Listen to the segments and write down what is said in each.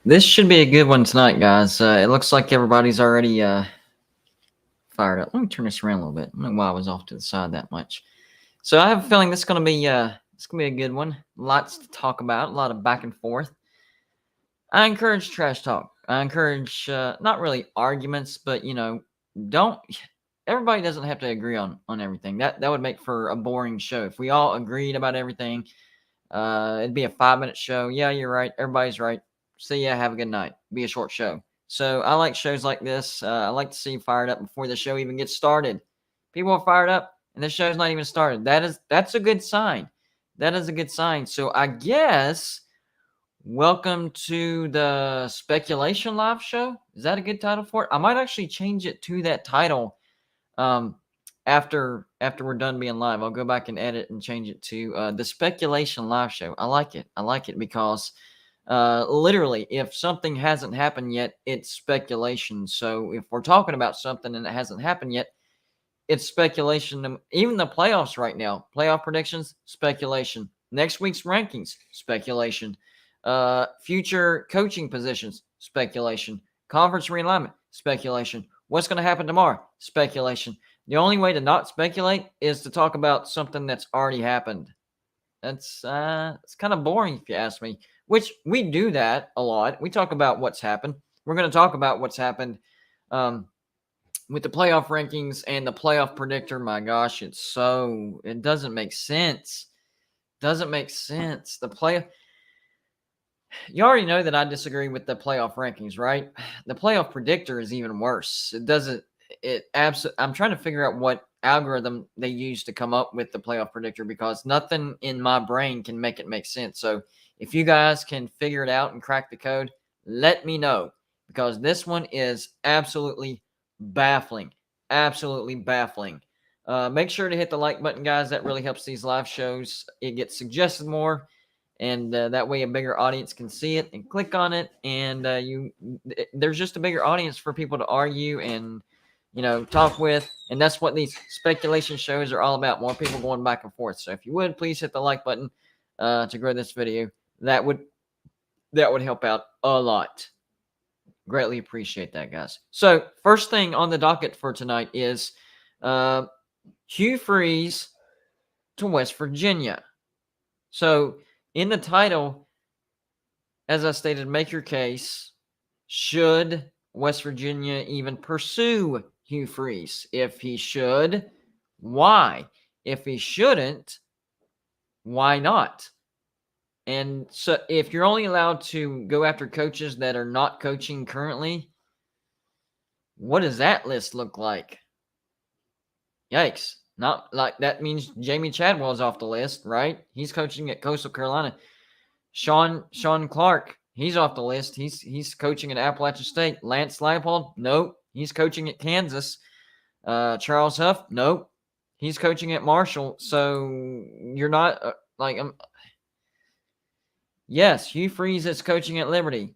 This should be a good one tonight, guys. It looks like everybody's already fired up. Let me turn this around a little bit. I don't know why I was off to the side that much. So I have a feeling this is gonna be a good one. Lots to talk about. A lot of back and forth. I encourage trash talk. I encourage not really arguments, but don't. Everybody doesn't have to agree on everything. That would make for a boring show. If we all agreed about everything, it'd be a 5-minute show. Yeah, you're right. Everybody's right. See ya. Have a good night. Be a short show. So I like shows like this. I like to see you fired up before the show even gets started. People are fired up, and the show's not even started. That's a good sign. That is a good sign. So I guess welcome to the speculation live show. Is that a good title for it? I might actually change it to that title um, after we're done being live. I'll go back and edit and change it to the speculation live show. I like it. I like it because literally, if something hasn't happened yet, it's speculation. So if we're talking about something and it hasn't happened yet, it's speculation. Even the playoffs right now, playoff predictions, speculation. Next week's rankings, speculation. Future coaching positions, speculation. Conference realignment, speculation. What's going to happen tomorrow? Speculation. The only way to not speculate is to talk about something that's already happened. It's kind of boring if you ask me, which we do that a lot. We talk about what's happened. We're going to talk about what's happened with the playoff rankings and the playoff predictor. My gosh, it doesn't make sense. Doesn't make sense. You already know that I disagree with the playoff rankings, right? The playoff predictor is even worse. I'm trying to figure out what algorithm they use to come up with the playoff predictor because nothing in my brain can make it make sense. So if you guys can figure it out and crack the code, let me know because this one is absolutely baffling. Absolutely baffling. Make sure to hit the like button, guys. That really helps these live shows. It gets suggested more, and that way a bigger audience can see it and click on it. And there's just a bigger audience for people to argue and talk with. And that's what these speculation shows are all about. More people going back and forth. So if you would, please hit the like button to grow this video. That would help out a lot. Greatly appreciate that, guys. So first thing on the docket for tonight is Hugh Freeze to West Virginia. So in the title, as I stated, make your case. Should West Virginia even pursue Hugh Freeze? If he should, why? If he shouldn't, why not? And so if you're only allowed to go after coaches that are not coaching currently, what does that list look like? Yikes. Not like that means Jamie Chadwell's off the list, right? He's coaching at Coastal Carolina. Sean Clark, he's off the list. He's coaching at Appalachian State. Lance Leipold, nope. He's coaching at Kansas. Charles Huff, nope. He's coaching at Marshall. So you're not yes, Hugh Freeze is coaching at Liberty.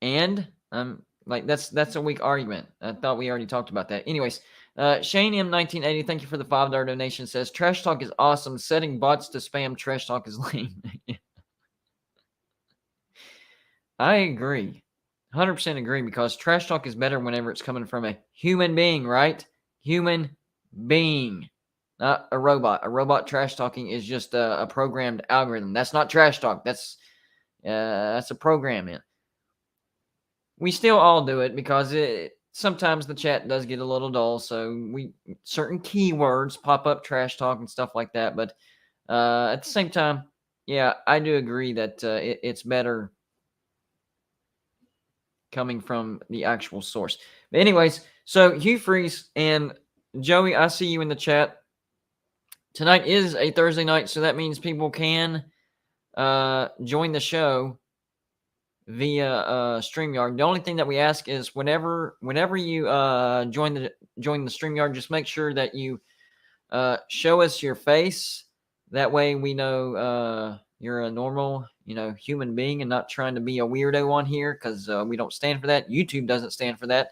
And that's a weak argument. I thought we already talked about that. Anyways, Shane M1980, thank you for the $5 donation. Says trash talk is awesome. Setting bots to spam trash talk is lame. I agree. 100% agree because trash talk is better whenever it's coming from a human being, right? Human being, not a robot. A robot trash talking is just a programmed algorithm. That's not trash talk. That's a program. We still all do it because sometimes the chat does get a little dull. So certain keywords pop up, trash talk and stuff like that. But at the same time, yeah, I do agree that it's better coming from the actual source. But anyways, so Hugh Freeze and Joey, I see you in the chat. Tonight is a Thursday night, so that means people can join the show via StreamYard. The only thing that we ask is whenever you join the StreamYard, just make sure that you show us your face. That way we know you're a normal, human being and not trying to be a weirdo on here because we don't stand for that. YouTube doesn't stand for that.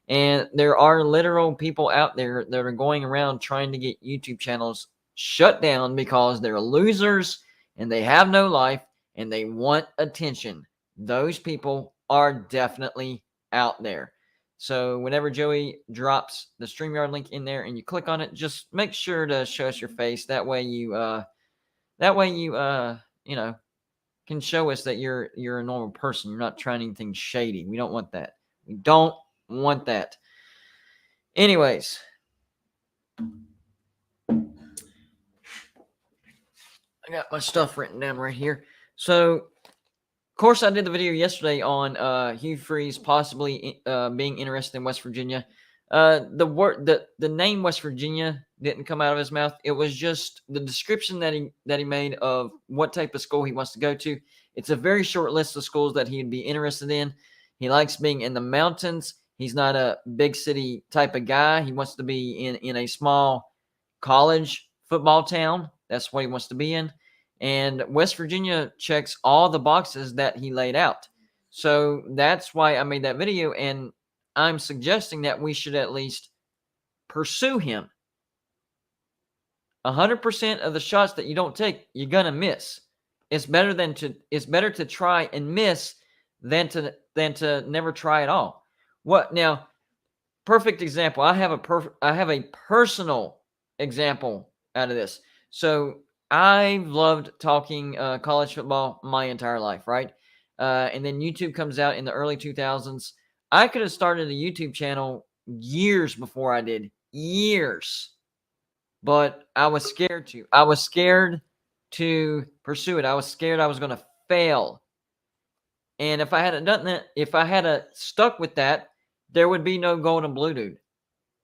And there are literal people out there that are going around trying to get YouTube channels shut down because they're losers and they have no life and they want attention. Those people are definitely out there. So whenever Joey drops the StreamYard link in there and you click on it, just make sure to show us your face. That way you can show us that you're a normal person. You're not trying anything shady. We don't want that. We don't want that. Anyways, I got my stuff written down right here. So, of course, I did the video yesterday on Hugh Freeze possibly being interested in West Virginia. The name West Virginia didn't come out of his mouth. It was just the description that he made of what type of school he wants to go to. It's a very short list of schools that he'd be interested in. He likes being in the mountains. He's not a big city type of guy. He wants to be in a small college football town. That's what he wants to be in. And West Virginia checks all the boxes that he laid out. So that's why I made that video. And I'm suggesting that we should at least pursue him. 100% of the shots that you don't take, you're going to miss. It's better to try and miss than to never try at all. What now? Perfect example. I have a personal example out of this. So I've loved talking college football my entire life, right? And then YouTube comes out in the early 2000s. I could have started a YouTube channel years before I did. Years. But I was scared to. I was scared to pursue it. I was scared I was going to fail. And if I hadn't done that, if I had stuck with that, there would be no golden blue dude.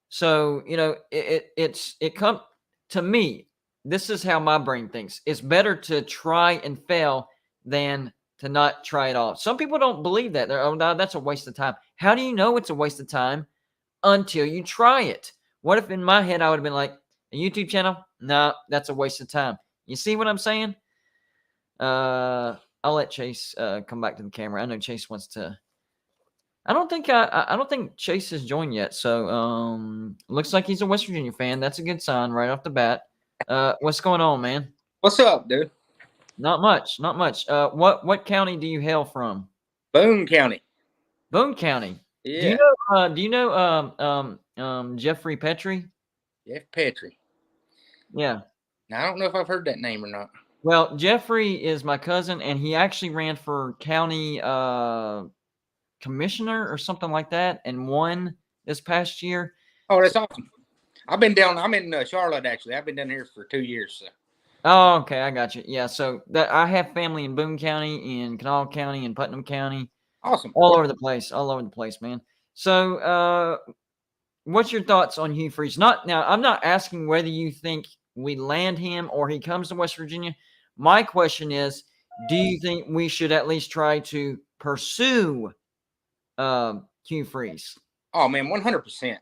So, it come to me. This is how my brain thinks. It's better to try and fail than to not try at all. Some people don't believe that. They're, oh, no, that's a waste of time. How do you know it's a waste of time until you try it? What if in my head I would have been like, a YouTube channel? No, that's a waste of time. You see what I'm saying? I'll let Chase come back to the camera. I know Chase wants to. I don't think Chase has joined yet. So looks like he's a West Virginia fan. That's a good sign right off the bat. What's going on, man? What's up, dude? Not much. What county do you hail from? Boone County. Boone County. Yeah. Do you know Jeffrey Petrie? Jeff Petrie. Yeah. Now, I don't know if I've heard that name or not. Well, Jeffrey is my cousin, and he actually ran for county commissioner or something like that and won this past year. Oh, that's awesome. I'm in Charlotte, actually. I've been down here for 2 years. So. Oh, okay. I got you. Yeah. So I have family in Boone County, in Kanawha County, in Putnam County. Awesome. All over the place, man. So what's your thoughts on Hugh Freeze? I'm not asking whether you think we land him or he comes to West Virginia. My question is, do you think we should at least try to pursue Hugh Freeze? Oh, man, 100%.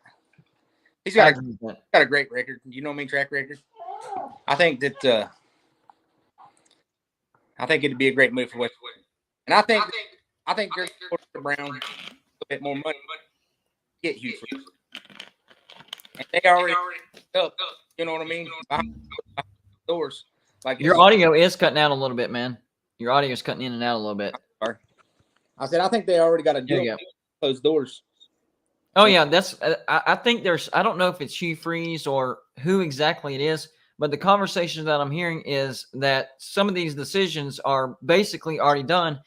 He's got a great record. You know me, track record. I think that I think it'd be a great move for West Virginia. And I think you're the Brown a bit more money to get Hugh Freeze. And they already up, you know what I mean? Behind doors. Like your audio is cutting out a little bit, man. Your audio is cutting in and out a little bit. I said I think they already got a deal closed doors. Oh yeah, that's. I think there's. I don't know if it's Hugh Freeze or who exactly it is, but the conversation that I'm hearing is that some of these decisions are basically already done,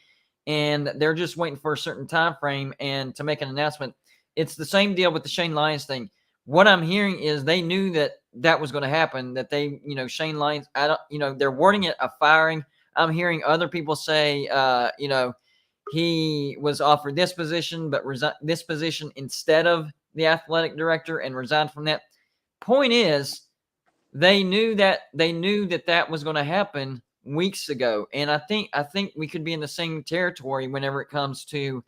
and they're just waiting for a certain time frame and to make an announcement. It's the same deal with the Shane Lyons thing. What I'm hearing is they knew that was going to happen. That they, Shane Lyons. They're wording it a firing. I'm hearing other people say, he was offered this position, but this position instead of the athletic director and resigned from that. Point is, they knew that was going to happen weeks ago, and I think we could be in the same territory whenever it comes to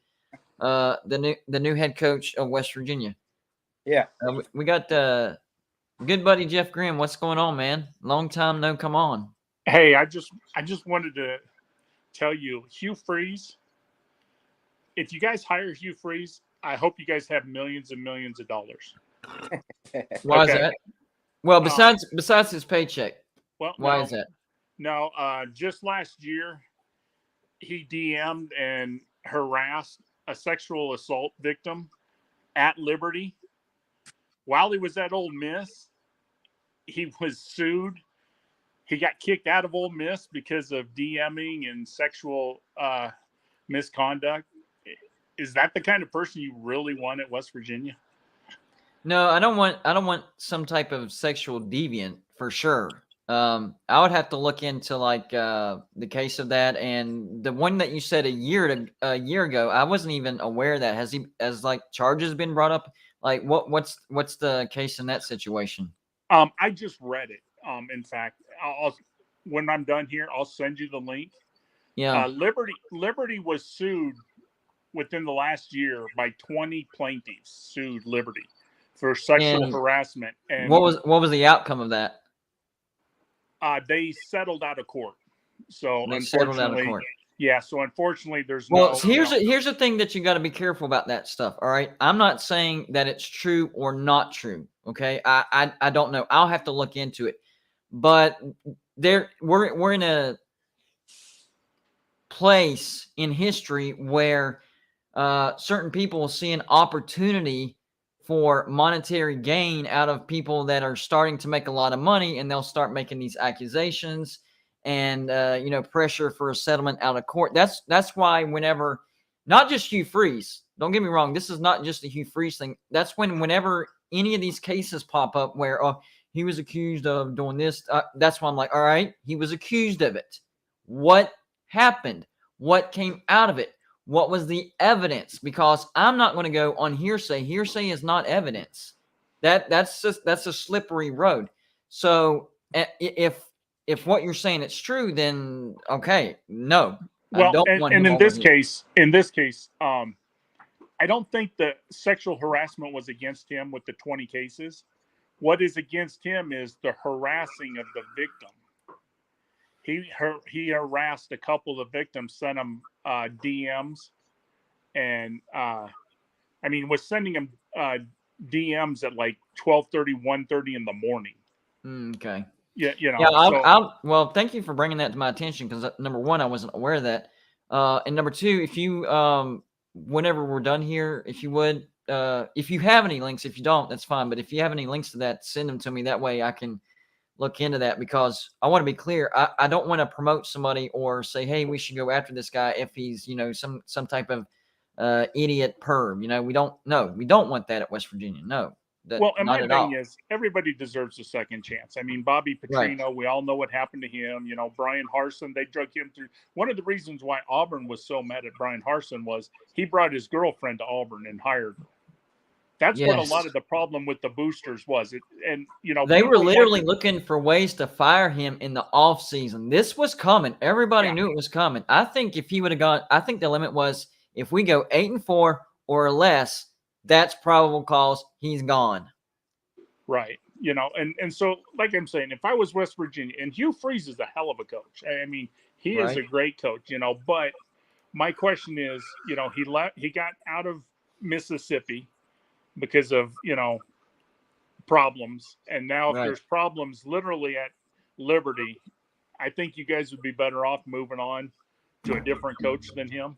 the new head coach of West Virginia. Yeah, we got good buddy Jeff Grimm. What's going on, man? Long time no come on. Hey, I just wanted to tell you, Hugh Freeze. If you guys hire Hugh Freeze, I hope you guys have millions and millions of dollars. Why is that? Well, besides his paycheck, Well, why no, is that? no. Just last year, he DM'd and harassed a sexual assault victim at Liberty while he was at Ole Miss. He was sued. He got kicked out of Ole Miss because of DMing and sexual misconduct. Is that the kind of person you really want at West Virginia? No, I don't want some type of sexual deviant for sure. I would have to look into like the case of that, and the one that you said a year ago. I wasn't even aware of that. Has like charges been brought up? Like what's the case in that situation? I just read it. In fact, I'll when I'm done here, I'll send you the link. Yeah. Liberty was sued within the last year by 20 plaintiffs sued Liberty for sexual And harassment, and what was the outcome of that? they settled out of court. So They settled out of unfortunately, court. yeah. So unfortunately, there's Well, no. so here's the thing that you got to be careful about that stuff. All right, I'm not saying that it's true or not true. Okay, I don't know. I'll have to look into it. But we're in a place in history where certain people see an opportunity for monetary gain out of people that are starting to make a lot of money, and they'll start making these accusations and pressure for a settlement out of court. That's why whenever, not just Hugh Freeze, don't get me wrong, this is not just a Hugh Freeze thing. That's whenever any of these cases pop up where he was accused of doing this, that's why I'm like, all right, he was accused of it. What happened? What came out of it? What was the evidence? Because I'm not going to go on hearsay. Hearsay is not evidence. That's a slippery road. So if what you're saying it's true, then okay, no, Well, I don't want and him over here. in this case, I don't think the sexual harassment was against him with the 20 cases. What is against him is the harassing of the victim. He harassed a couple of victims, sent them DMs, and was sending them DMs at like 12:30, 1:30 in the morning. Okay. Yeah, Well, thank you for bringing that to my attention because number one, I wasn't aware of that, and number two, if you whenever we're done here, if you would, if you have any links, if you don't, that's fine. But if you have any links to that, send them to me. That way, I can look into that because I want to be clear. I don't want to promote somebody or say, hey, we should go after this guy if he's some type of idiot perv. We don't want that at West Virginia. No. Well, and not my at thing all. is, everybody deserves a second chance. I mean, Bobby Petrino, Right. we all know what happened to him. Brian Harsin, they drug him through. One of the reasons why Auburn was so mad at Brian Harsin was he brought his girlfriend to Auburn and hired her. That's what a lot of the problem with the boosters was. They were literally looking for ways to fire him in the off season. This was coming. Everybody knew it was coming. I think if he would have gone, I think the limit was if we go 8-4 or less, that's probable cause he's gone. Right. And so like I'm saying, if I was West Virginia, and Hugh Freeze is a hell of a coach. I mean, he is a great coach, but my question is, he got out of Mississippi because of, problems. And now if there's problems literally at Liberty, I think you guys would be better off moving on to a different coach than him.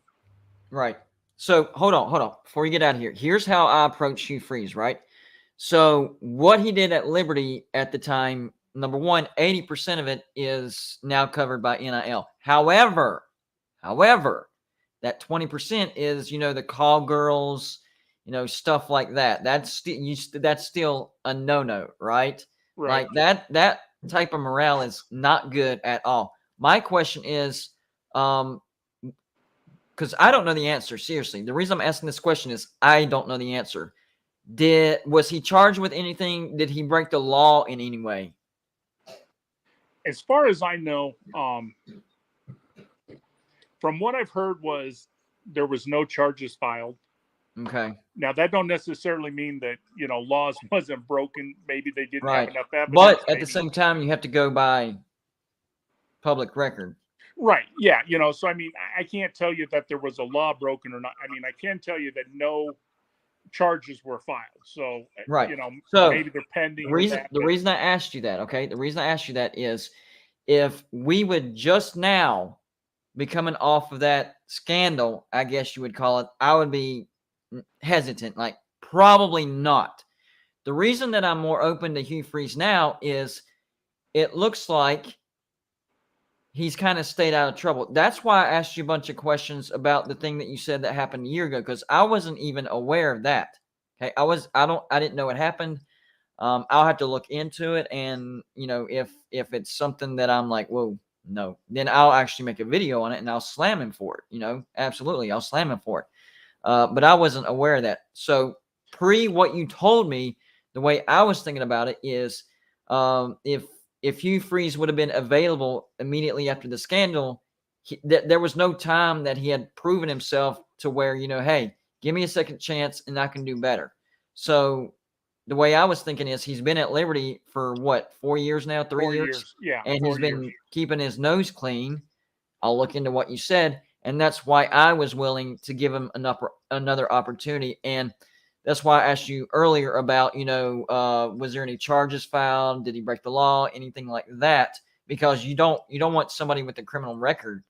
Right. So hold on. Before you get out of here, here's how I approach Hugh Freeze, right? So what he did at Liberty at the time, number one, 80% of it is now covered by NIL. However, that 20% is, the call girls, stuff like that. That's still a no-no, right? Right. Like that type of morale is not good at all. My question is, because I don't know the answer. Seriously, the reason I'm asking this question is I don't know the answer. Was he charged with anything? Did he break the law in any way? As far as I know, from what I've heard was there was no charges filed. Okay. Now that don't necessarily mean that laws wasn't broken. Maybe they didn't have enough evidence. But at the same time, you have to go by public record. Right. Yeah. So I mean, I can't tell you that there was a law broken or not. I mean, I can tell you that no charges were filed. So, Right. you know, So maybe they're pending the or reason that. the reason I asked you that, okay, the reason I asked you that is if we would just now be coming off of that scandal, I guess you would call it, I would be hesitant, like probably not. The reason that I'm more open to Hugh Freeze now is it looks like he's kind of stayed out of trouble. That's why I asked you a bunch of questions about the thing that you said that happened a year ago, because I wasn't even aware of that. Okay, I didn't know it happened. I'll have to look into it, and if it's something that I'm like, whoa, no, then I'll actually make a video on it and I'll slam him for it. Absolutely, I'll slam him for it. But I wasn't aware of that. So pre what you told me, the way I was thinking about it is, if Hugh Freeze would have been available immediately after the scandal, there was no time that he had proven himself to where, hey, give me a second chance and I can do better. So the way I was thinking is he's been at Liberty for what, 4 years now, 3 4 years? years. Yeah. And 4 he's been years. keeping his nose clean. I'll look into what you said. And that's why I was willing to give him another opportunity. And that's why I asked you earlier about, was there any charges filed? Did he break the law? Anything like that? Because you don't want somebody with a criminal record,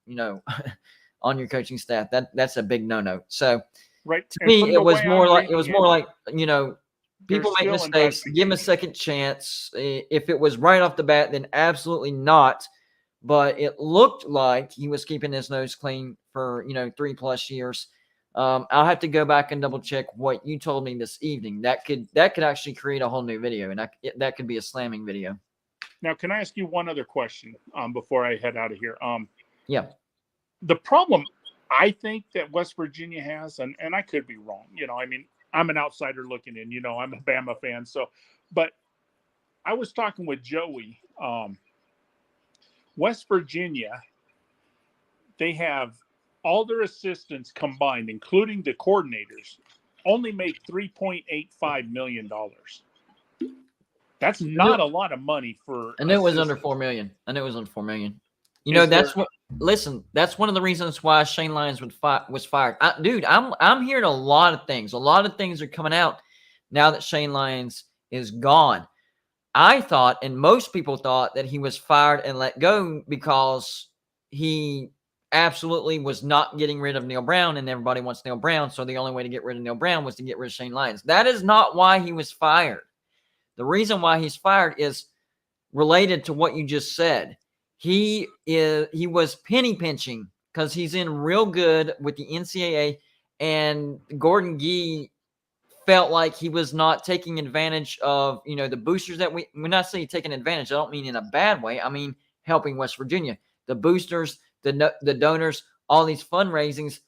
on your coaching staff. That's a big no-no. So Right. to And me, from it the was way more I'm like reading people make still mistakes. Give them a second chance. If it was right off the bat, then absolutely not. But it looked like he was keeping his nose clean for 3+ years. I'll have to go back and double check what you told me this evening. That could actually create a whole new video, and that could be a slamming video. Now, can I ask you one other question before I head out of here? Yeah. The problem I think that West Virginia has, and I could be wrong, I mean, I'm an outsider looking in, I'm a Bama fan. So, but I was talking with Joey. West Virginia, they have all their assistants combined, including the coordinators, only make $3.85 million. That's not a lot of money for. I knew it was under 4 million. I knew it was under 4 million. Listen, that's one of the reasons why Shane Lyons was fired. Dude, I'm hearing a lot of things. A lot of things are coming out now that Shane Lyons is gone. I thought, and most people thought, that he was fired and let go because he absolutely was not getting rid of Neil Brown, and everybody wants Neil Brown. So the only way to get rid of Neil Brown was to get rid of Shane Lyons. That is not why he was fired. The reason why he's fired is related to what you just said. He was penny pinching because he's in real good with the NCAA, and Gordon Gee felt like he was not taking advantage of the boosters that when I say taking advantage, I don't mean in a bad way. I mean helping West Virginia, the boosters, the donors, all these fundraisings.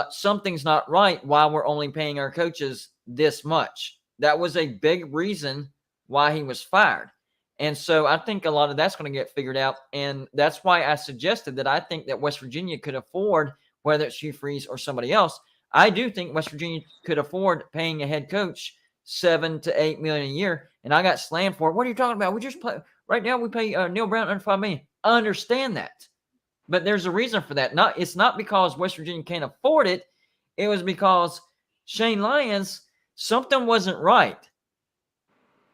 Something's not right. Why we're only paying our coaches this much? That was a big reason why he was fired. And so I think a lot of that's going to get figured out. And that's why I suggested that I think that West Virginia could afford, whether it's Hugh Freeze or somebody else, I do think West Virginia could afford paying a head coach $7 to $8 million a year. And I got slammed for it. What are you talking about? We just play right now. We pay Neil Brown under $5 million. I understand that, but there's a reason for that. It's not because West Virginia can't afford it. It was because Shane Lyons, something wasn't right.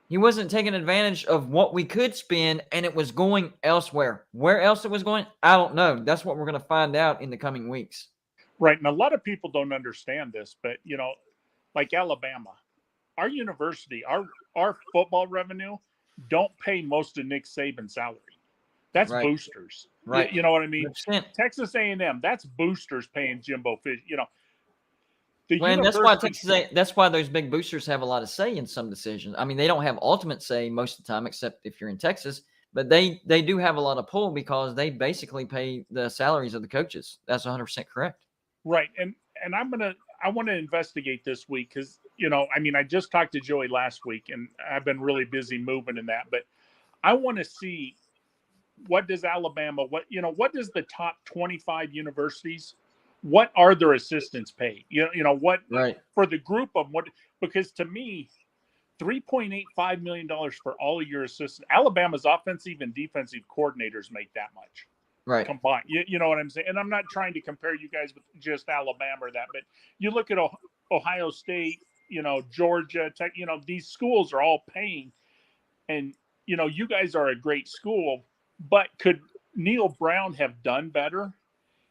He wasn't taking advantage of what we could spend, and it was going elsewhere. Where else it was going, I don't know. That's what we're going to find out in the coming weeks. Right. And a lot of people don't understand this, but, like Alabama, our university, our football revenue don't pay most of Nick Saban's salary. That's right. Boosters. Right. You know what I mean? 100%. Texas A&M, that's boosters paying Jimbo Fish. And that's why those big boosters have a lot of say in some decisions. I mean, they don't have ultimate say most of the time, except if you're in Texas, but they do have a lot of pull because they basically pay the salaries of the coaches. That's 100% correct. Right. And I want to investigate this week because, I just talked to Joey last week and I've been really busy moving in that, but I want to see what does Alabama, what does the top 25 universities, what are their assistants paid? What right. for the group of what, because to me, $3.85 million for all of your assistants. Alabama's offensive and defensive coordinators make that much. Right. Combined. You know what I'm saying? And I'm not trying to compare you guys with just Alabama or that, but you look at Ohio State, Georgia Tech, these schools are all paying. And, you guys are a great school, but could Neil Brown have done better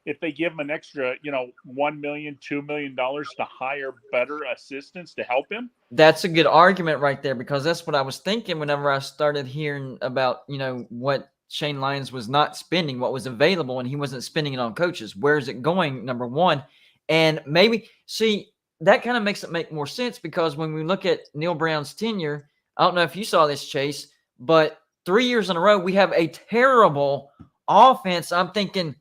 if they give him an extra, $1 million, $2 million to hire better assistants to help him? That's a good argument right there, because that's what I was thinking whenever I started hearing about, what Shane Lyons was not spending, what was available, and he wasn't spending it on coaches. Where's it going, number one? And maybe, see, that kind of makes it make more sense, because when we look at Neil Brown's tenure, I don't know if you saw this, Chase, but 3 years in a row, we have a terrible offense. I'm thinking,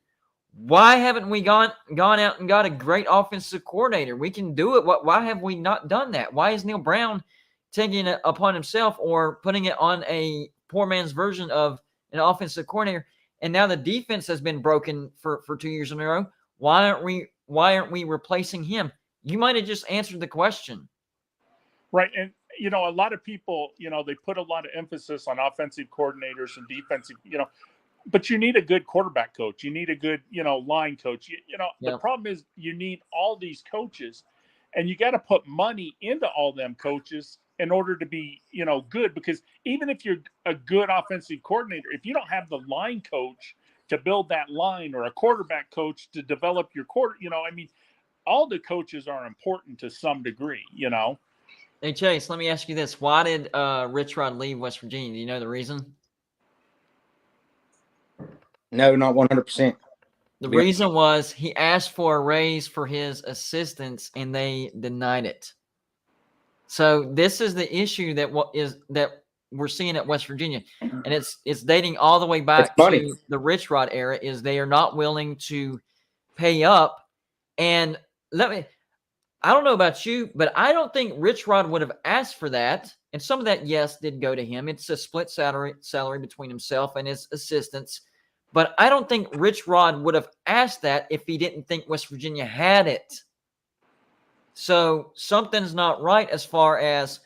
why haven't we gone out and got a great offensive coordinator? We can do it. Why have we not done that? Why is Neil Brown taking it upon himself or putting it on a poor man's version of an offensive coordinator? And now the defense has been broken for 2 years in a row. Why aren't we replacing him? You might have just answered the question. Right. And, a lot of people, they put a lot of emphasis on offensive coordinators and defensive, but you need a good quarterback coach. You need a good, line coach. The problem is you need all these coaches, and you got to put money into all them coaches in order to be, good. Because even if you're a good offensive coordinator, if you don't have the line coach to build that line, or a quarterback coach to develop your all the coaches are important to some degree, Hey, Chase, let me ask you this. Why did Rich Rod leave West Virginia? Do you know the reason? No, not 100%. The reason was he asked for a raise for his assistants, and they denied it. So this is the issue that we're seeing at West Virginia, and it's dating all the way back to the Rich Rod era. Is they are not willing to pay up. And I don't know about you, but I don't think Rich Rod would have asked for that. And some of that, yes, did go to him. It's a split salary between himself and his assistants. But I don't think Rich Rod would have asked that if he didn't think West Virginia had it. So something's not right as far as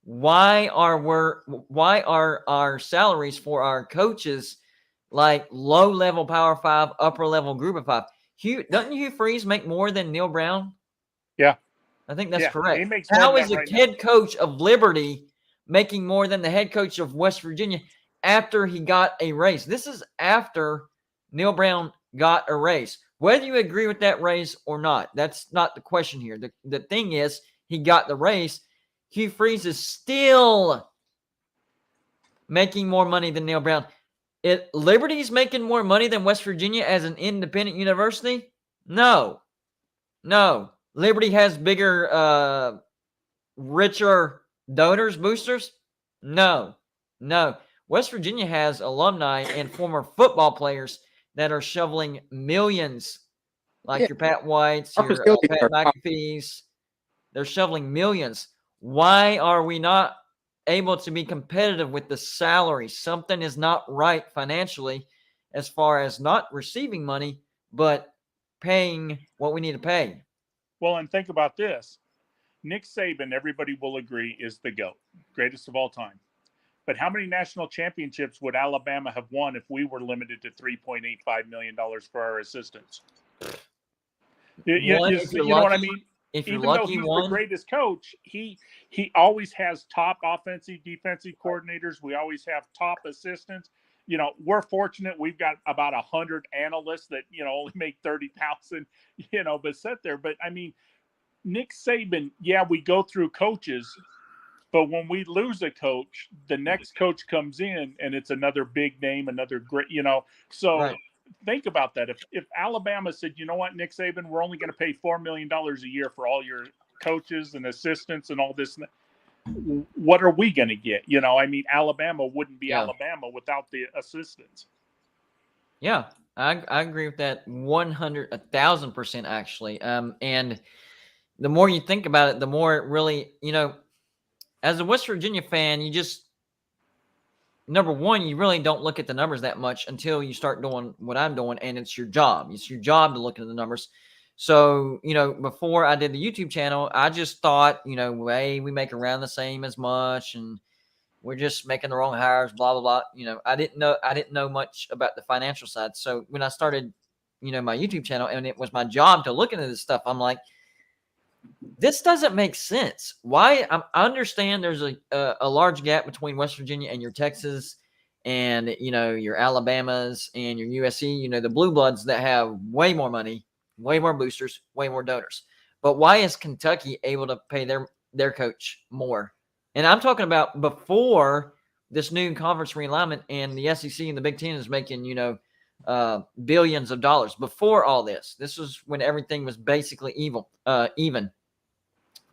why are our salaries for our coaches like low-level Power 5, upper-level Group of 5? Doesn't Hugh Freeze make more than Neil Brown? Yeah. I think that's correct. He makes How is the head coach of Liberty making more than the head coach of West Virginia after he got a raise? This is after Neil Brown got a raise. Whether you agree with that raise or not, that's not the question here. The thing is, he got the raise. Hugh Freeze is still making more money than Neil Brown. Liberty's making more money than West Virginia as an independent university? No. Liberty has bigger, richer donors, boosters? No. West Virginia has alumni and former football players that are shoveling millions, like your Pat Whites, your Pat McAfee's. They're shoveling millions. Why are we not able to be competitive with the salary? Something is not right financially as far as not receiving money, but paying what we need to pay. Well, and think about this. Nick Saban, everybody will agree, is the GOAT, greatest of all time. But how many national championships would Alabama have won if we were limited to $3.85 million for our assistants? You know what I mean? If you're Even lucky, though he's the greatest coach, he always has top offensive, defensive coordinators. We always have top assistants. We're fortunate. We've got about 100 analysts that, only make 30,000, but sit there. But I mean, Nick Saban, we go through coaches, but when we lose a coach, the next coach comes in and it's another big name, another great, so right. Think about that. If Alabama said, you know what, Nick Saban, we're only going to pay $4 million a year for all your coaches and assistants and all this, what are we going to get? Alabama wouldn't be Alabama without the assistants. Yeah, I agree with that 1,000% actually. And the more you think about it, the more it really, as a West Virginia fan, you just, number one, you really don't look at the numbers that much until you start doing what I'm doing, and it's your job. It's your job to look at the numbers. So, before I did the YouTube channel, I just thought, hey, we make around the same as much, and we're just making the wrong hires, blah, blah, blah. I didn't know much about the financial side. So when I started, my YouTube channel, and it was my job to look into this stuff, I'm like, This doesn't make sense. Why? I understand there's a large gap between West Virginia and your Texas and, your Alabamas and your USC, the blue bloods that have way more money, way more boosters, way more donors. But why is Kentucky able to pay their coach more? And I'm talking about before this new conference realignment, and the SEC and the Big Ten is making, billions of dollars. Before all this, this was when everything was basically even.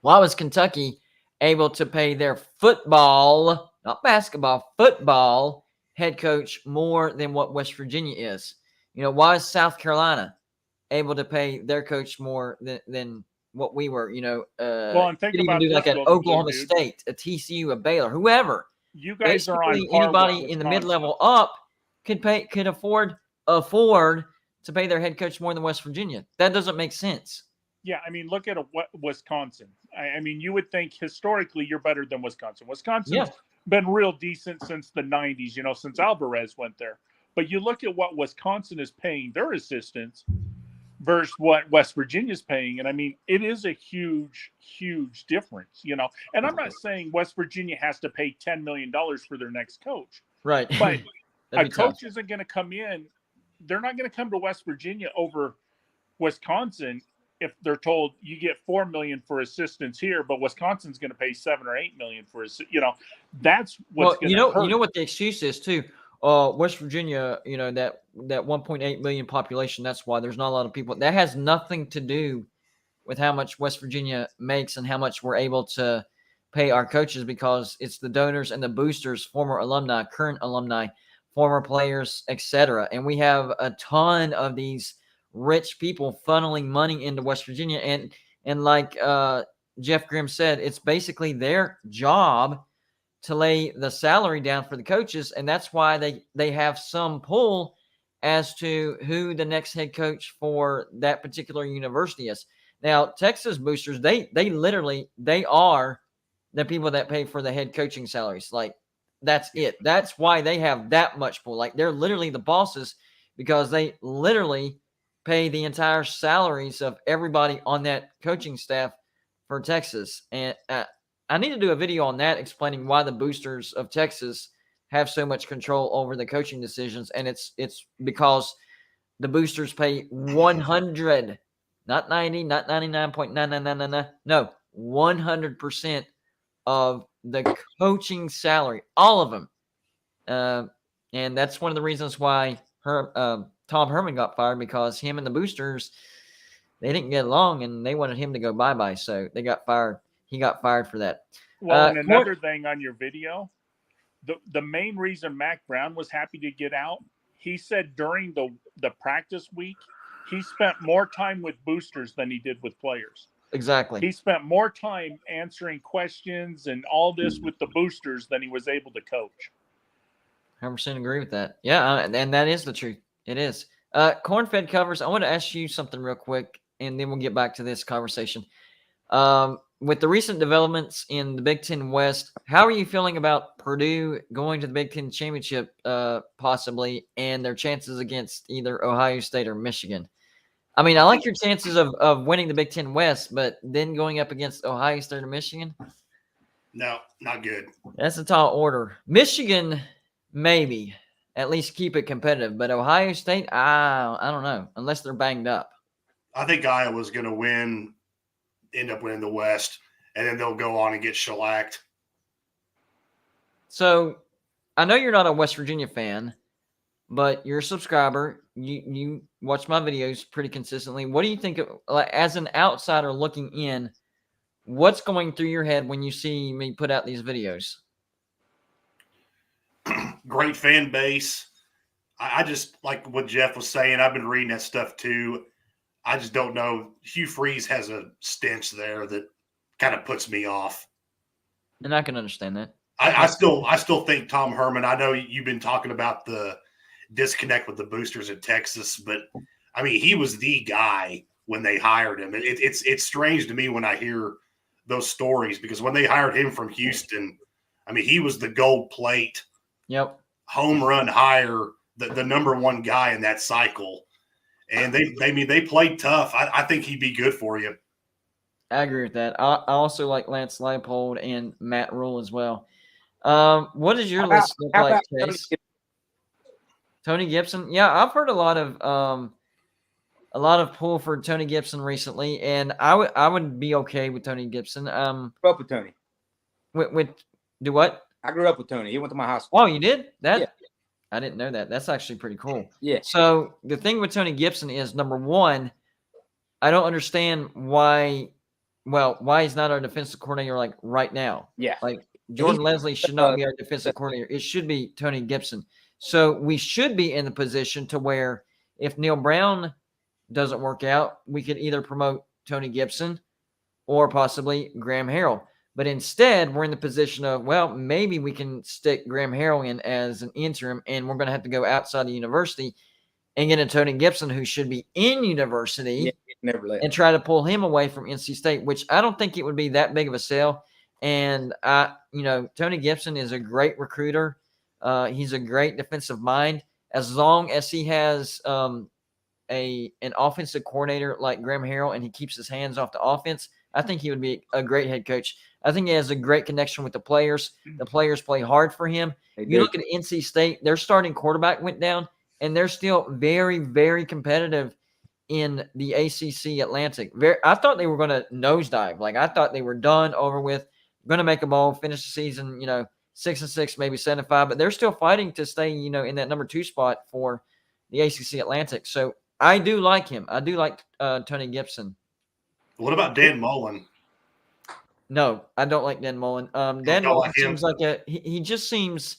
Why was Kentucky able to pay their football, not basketball, football head coach more than what West Virginia is? Why is South Carolina able to pay their coach more than what we were? Well, and think could even about do this like an real quick, Oklahoma dude. State, a TCU, a Baylor, whoever. You guys are on Basically, par anybody with in the Wisconsin. mid-level up could afford to pay their head coach more than West Virginia. That doesn't make sense. Yeah, I mean, look at Wisconsin. I mean, you would think historically you're better than Wisconsin. Wisconsin's been real decent since the 90s, since Alvarez went there. But you look at what Wisconsin is paying their assistants versus what West Virginia's paying. And I mean, it is a huge, huge difference, And I'm not saying West Virginia has to pay $10 million for their next coach. Right. But a coach tough. isn't going to come in. They're not going to come to West Virginia over Wisconsin if they're told you get $4 million for assistants here, but Wisconsin's going to pay $7 or $8 million for that's what's going to hurt. You know what the excuse is too. West Virginia, that 1.8 million population. That's why there's not a lot of people. That has nothing to do with how much West Virginia makes and how much we're able to pay our coaches, because it's the donors and the boosters, former alumni, current alumni, former players, etc. And we have a ton of these rich people funneling money into West Virginia, and like Jeff Grimm said, it's basically their job to lay the salary down for the coaches, and that's why they have some pull as to who the next head coach for that particular university is. Now, Texas boosters, they are the people that pay for the head coaching salaries. Like, that's it. That's why they have that much pull. Like, they're literally the bosses, because they literally pay the entire salaries of everybody on that coaching staff for Texas. And I need to do a video on that, explaining why the boosters of Texas have so much control over the coaching decisions. And it's because the boosters pay 100, not 90, not 99.9999. No, 100% of the coaching salary, all of them. And that's one of the reasons why Tom Herman got fired, because him and the boosters, they didn't get along, and they wanted him to go bye-bye. So they got fired. He got fired for that. Well, and another thing on your video, the main reason Mac Brown was happy to get out, he said during the practice week, he spent more time with boosters than he did with players. Exactly. He spent more time answering questions and all this with the boosters than he was able to coach. 100% agree with that. Yeah, and that is the truth. It is. Corn-fed covers, I want to ask you something real quick, and then we'll get back to this conversation. With the recent developments in the Big Ten West, how are you feeling about Purdue going to the Big Ten Championship possibly, and their chances against either Ohio State or Michigan? I mean, I like your chances of winning the Big Ten West, but then going up against Ohio State or Michigan? No, not good. That's a tall order. Michigan, maybe. At least keep it competitive. But Ohio State, I don't know, unless they're banged up. I think Iowa's going to end up winning the West, and then they'll go on and get shellacked. So I know you're not a West Virginia fan, but you're a subscriber. You watch my videos pretty consistently. What do you think, as an outsider looking in, what's going through your head when you see me put out these videos? Great fan base. I just, like what Jeff was saying, I've been reading that stuff too. I just don't know. Hugh Freeze has a stench there that kind of puts me off. And I can understand that. I still think Tom Herman, I know you've been talking about the disconnect with the boosters in Texas, but I mean, he was the guy when they hired him. It's strange to me when I hear those stories, because when they hired him from Houston, I mean, he was the gold plate, home run hire, the number one guy in that cycle. And they played tough. I think he'd be good for you. I agree with that. I also like Lance Leipold and Matt Rule as well. What does your How about, list look how like, about Tony Chase? Gibson? Tony Gibson? Yeah, I've heard a lot of pull for Tony Gibson recently, and I would be okay with Tony Gibson. Grew up with Tony. With do what? I grew up with Tony. He went to my high school. Oh, you did that? Yeah. I didn't know that. That's actually pretty cool. Yeah. So the thing with Tony Gibson is, number one, I don't understand why he's not our defensive coordinator like right now. Yeah. Like Jordan Leslie should not be our defensive coordinator. It should be Tony Gibson. So we should be in the position to where if Neil Brown doesn't work out, we could either promote Tony Gibson or possibly Graham Harrell. But instead, we're in the position of, well, maybe we can stick Graham Harrell in as an interim, and we're going to have to go outside the university and get a Tony Gibson who should be in university never left. and try to pull him away from NC State, which I don't think it would be that big of a sell. And Tony Gibson is a great recruiter. He's a great defensive mind. As long as he has an offensive coordinator like Graham Harrell and he keeps his hands off the offense, I think he would be a great head coach. I think he has a great connection with the players. The players play hard for him. You look at NC State, their starting quarterback went down, and they're still very, very competitive in the ACC Atlantic. I thought they were going to nosedive. Like, I thought they were done, over with, going to make a bowl, finish the season, 6-6, maybe 7-5, but they're still fighting to stay, in that number 2 spot for the ACC Atlantic. So I do like him. I do like Tony Gibson. What about Dan Mullen? No, I don't like Dan Mullen. Dan Mullen seems like he just seems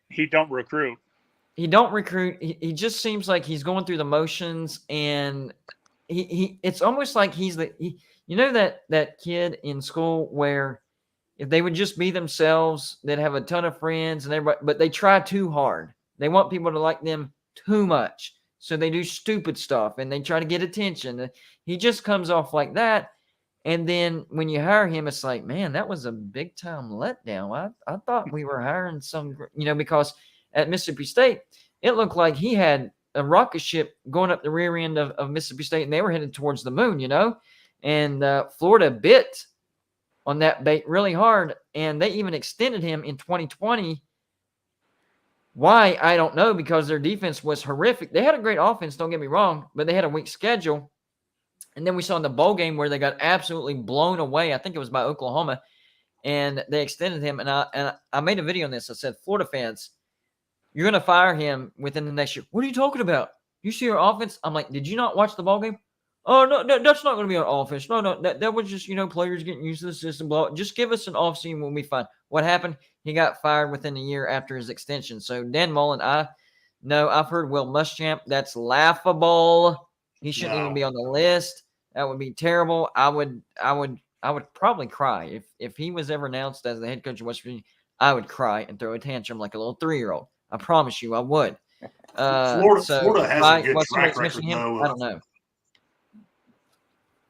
he don't recruit. He don't recruit. He just seems like he's going through the motions, and he it's almost like he's that kid in school where if they would just be themselves, they'd have a ton of friends and everybody, but they try too hard. They want people to like them too much. So they do stupid stuff and they try to get attention. He just comes off like that. And then when you hire him, it's like, man, that was a big time letdown. I thought we were hiring some, because at Mississippi State, it looked like he had a rocket ship going up the rear end of Mississippi State, and they were headed towards the moon, And Florida bit on that bait really hard, and they even extended him in 2020. Why? I don't know, because their defense was horrific. They had a great offense, don't get me wrong, but they had a weak schedule. And then we saw in the bowl game where they got absolutely blown away. I think it was by Oklahoma, and they extended him. And I made a video on this. I said, Florida fans, you're going to fire him within the next year. What are you talking about? You see our offense? I'm like, did you not watch the ball game? Oh, no, that's not going to be our offense. No, that was just, players getting used to the system. Just give us an offseason, we'll be fine. What happened? He got fired within a year after his extension. So Dan Mullen, I've heard Will Muschamp. That's laughable. He shouldn't even be on the list. That would be terrible. I would probably cry if he was ever announced as the head coach of West Virginia. I would cry and throw a tantrum like a little 3-year-old. I promise you, I would. Florida has a good track record, though. I don't know.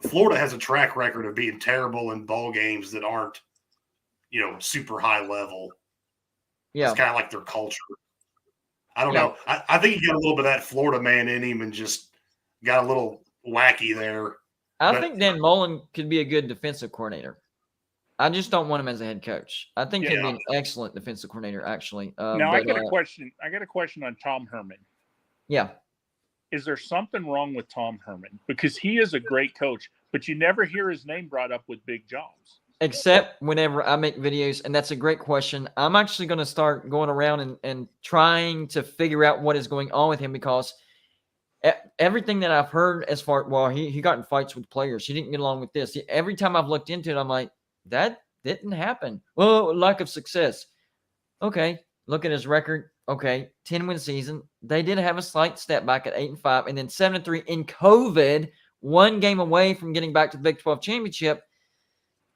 Florida has a track record of being terrible in ball games that aren't, super high level. Yeah. It's kind of like their culture. I don't know. I think he got a little bit of that Florida man in him and just got a little wacky there. I think Dan Mullen could be a good defensive coordinator. I just don't want him as a head coach. I think he'd be an excellent defensive coordinator, actually. Now, I got a question. I got a question on Tom Herman. Yeah. Is there something wrong with Tom Herman? Because he is a great coach, but you never hear his name brought up with big jobs. Except whenever I make videos, and that's a great question. I'm actually going to start going around and trying to figure out what is going on with him, because everything that I've heard as far, he got in fights with players. He didn't get along with this. Every time I've looked into it, I'm like, that didn't happen. Well, lack of success. Okay, look at his record. Okay, 10-win season. They did have a slight step back at 8-5, and then 7-3 in COVID, one game away from getting back to the Big 12 championship.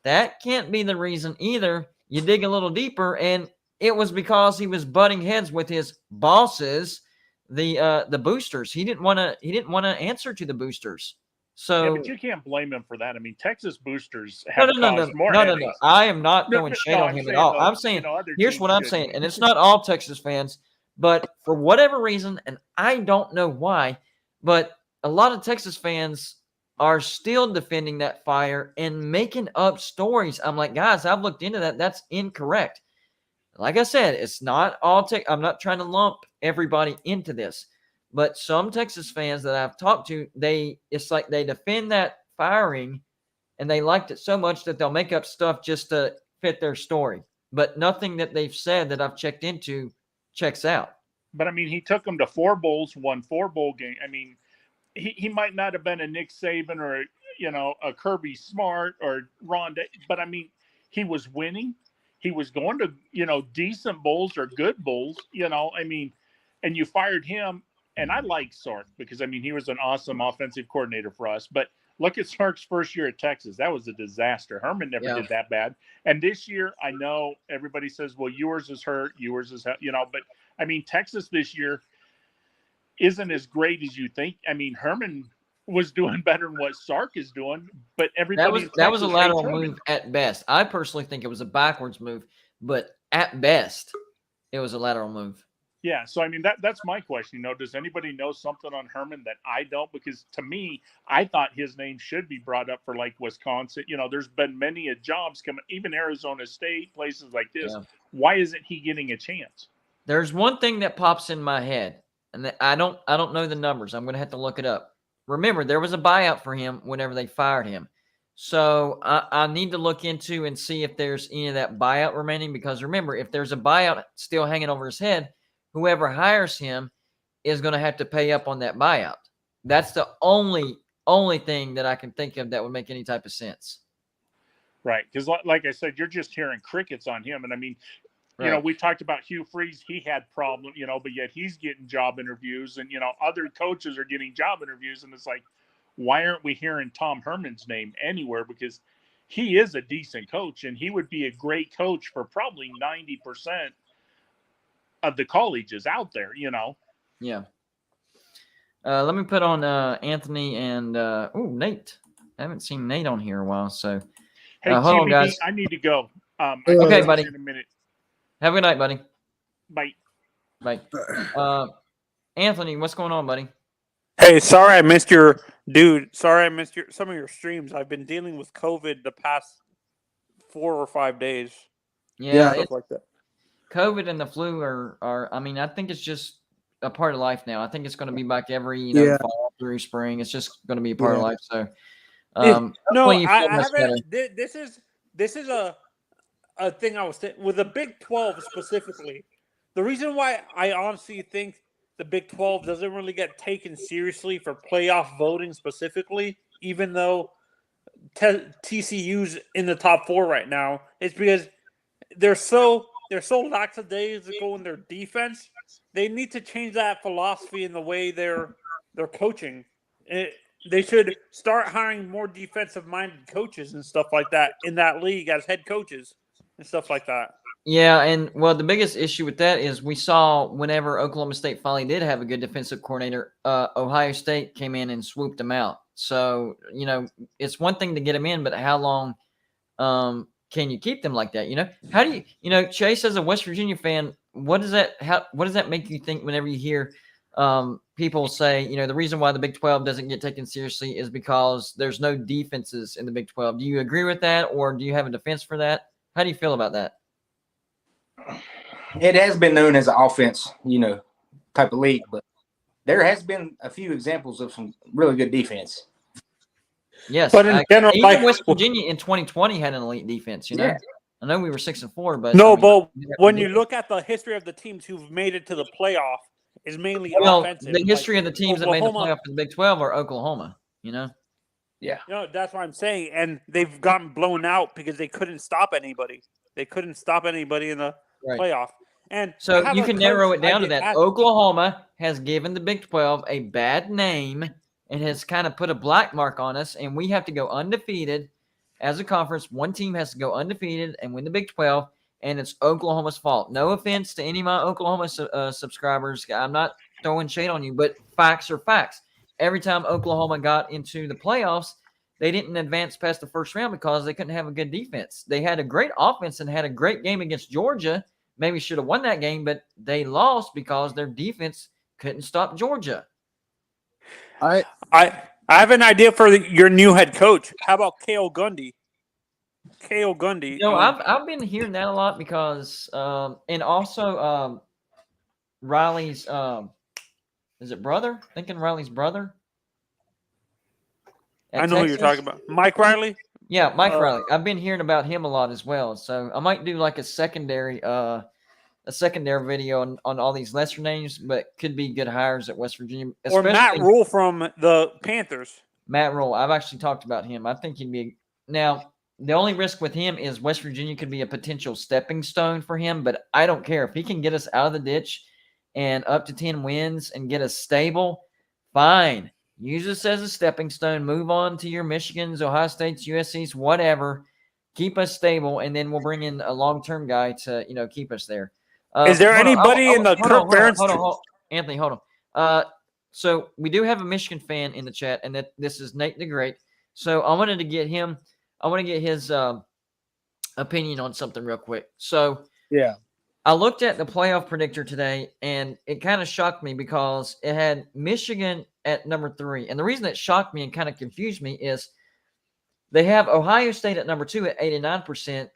That can't be the reason either. You dig a little deeper, and it was because he was butting heads with his bosses, the boosters. He didn't want to answer to the boosters. So, yeah, but you can't blame him for that. I mean, Texas boosters have caused more headaches. No. I am not throwing shade on him at all. I'm saying, here's what I'm saying, and it's not all Texas fans, but for whatever reason, and I don't know why, but a lot of Texas fans are still defending that fire and making up stories. I'm like, guys, I've looked into that. That's incorrect. Like I said, it's not all I'm not trying to lump everybody into this, but some Texas fans that I've talked to, it's like they defend that firing and they liked it so much that they'll make up stuff just to fit their story. But nothing that they've said that I've checked into checks out. But I mean, he took them to 4 bowls, won 4 bowl games. I mean, he might not have been a Nick Saban or, a Kirby Smart or Ron, but I mean, he was winning. He was going to, decent bowls or good bowls, I mean, and you fired him. And I like Sark because, I mean, he was an awesome offensive coordinator for us. But look at Sark's first year at Texas. That was a disaster. Herman never did that bad. And this year, I know everybody says, well, yours is hurt. Yours is, but I mean, Texas this year isn't as great as you think. I mean, Herman was doing better than what Sark is doing, but everybody that was a lateral move at best. I personally think it was a backwards move, but at best, it was a lateral move. Yeah, so I mean that's my question. Does anybody know something on Herman that I don't? Because to me, I thought his name should be brought up for like Wisconsin. There's been many jobs coming, even Arizona State, places like this. Yeah. Why isn't he getting a chance? There's one thing that pops in my head, and I don't know the numbers. I'm going to have to look it up. Remember, there was a buyout for him whenever they fired him. So I need to look into and see if there's any of that buyout remaining. Because remember, if there's a buyout still hanging over his head, whoever hires him is going to have to pay up on that buyout. That's the only thing that I can think of that would make any type of sense. Right. Because like I said, you're just hearing crickets on him. And I mean, we talked about Hugh Freeze. He had problems, but yet he's getting job interviews and, other coaches are getting job interviews. And it's like, why aren't we hearing Tom Herman's name anywhere? Because he is a decent coach and he would be a great coach for probably 90% of the colleges out there, Yeah. Let me put on Anthony and Nate. I haven't seen Nate on here in a while, so hey, hold on, guys. I need to go. Okay, buddy. In a minute. Have a good night, buddy. Bye. Bye. Anthony, what's going on, buddy? Hey, sorry I missed some of your streams. I've been dealing with COVID the past 4 or 5 days. Yeah, stuff like that. COVID and the flu are. I mean, I think it's just a part of life now. I think it's going to be back every fall through spring. It's just going to be a part of life. So, no, I haven't. This is a thing I was thinking with the Big 12 specifically. The reason why I honestly think the Big 12 doesn't really get taken seriously for playoff voting specifically, even though TCU's in the top 4 right now, is because they're so lackadaisical in their defense. They need to change that philosophy in the way they're coaching. They should start hiring more defensive-minded coaches and stuff like that in that league as head coaches and stuff like that. Yeah, and well, the biggest issue with that is we saw whenever Oklahoma State finally did have a good defensive coordinator, Ohio State came in and swooped them out. So, it's one thing to get them in, but how long can you keep them like that? How do you, Chase, as a West Virginia fan, what does that make you think whenever you hear people say, the reason why the Big 12 doesn't get taken seriously is because there's no defenses in the Big 12. Do you agree with that, or do you have a defense for that? How do you feel about that? It has been known as an offense, type of league, but there has been a few examples of some really good defense. Yes, but in general, even West Virginia in 2020 had an elite defense. Yeah. I know we were 6-4, but but when you look at the history of the teams who've made it to the playoff, is mainly offensive. The history of the teams that made the playoff in the Big 12 are Oklahoma. Yeah. That's what I'm saying, and they've gotten blown out because they couldn't stop anybody. They couldn't stop anybody in the playoff. And so you can narrow it down to that. Oklahoma has given the Big 12 a bad name and has kind of put a black mark on us, and we have to go undefeated as a conference. One team has to go undefeated and win the Big 12, and it's Oklahoma's fault. No offense to any of my Oklahoma subscribers. I'm not throwing shade on you, but facts are facts. Every time Oklahoma got into the playoffs, they didn't advance past the first round because they couldn't have a good defense. They had a great offense and had a great game against Georgia. Maybe should have won that game, but they lost because their defense couldn't stop Georgia. I I have an idea for your new head coach. How about Cale Gundy? Cale Gundy. You know, I've been hearing that a lot because, and also Riley's, is it brother? Thinking Riley's brother. I know who you're talking about. Mike Riley. Yeah, Mike Riley. I've been hearing about him a lot as well. So I might do like a secondary video on all these lesser names, but could be good hires at West Virginia. Or Matt Rule from the Panthers. Matt Rule. I've actually talked about him. I think he'd be now. The only risk with him is West Virginia could be a potential stepping stone for him, but I don't care if he can get us out of the ditch and up to 10 wins and get us stable. Fine. Use this as a stepping stone. Move on to your Michigans, Ohio States, USC's, whatever. Keep us stable, and then we'll bring in a long-term guy to keep us there. Is there anybody in the Kirk Ferentz? Hold on, Anthony, hold on. So we do have a Michigan fan in the chat, and this is Nate the Great. So I wanted to get him. I want to get his opinion on something real quick. So yeah. I looked at the playoff predictor today, and it kind of shocked me because it had Michigan at number 3. And the reason it shocked me and kind of confused me is they have Ohio State at number 2 at 89%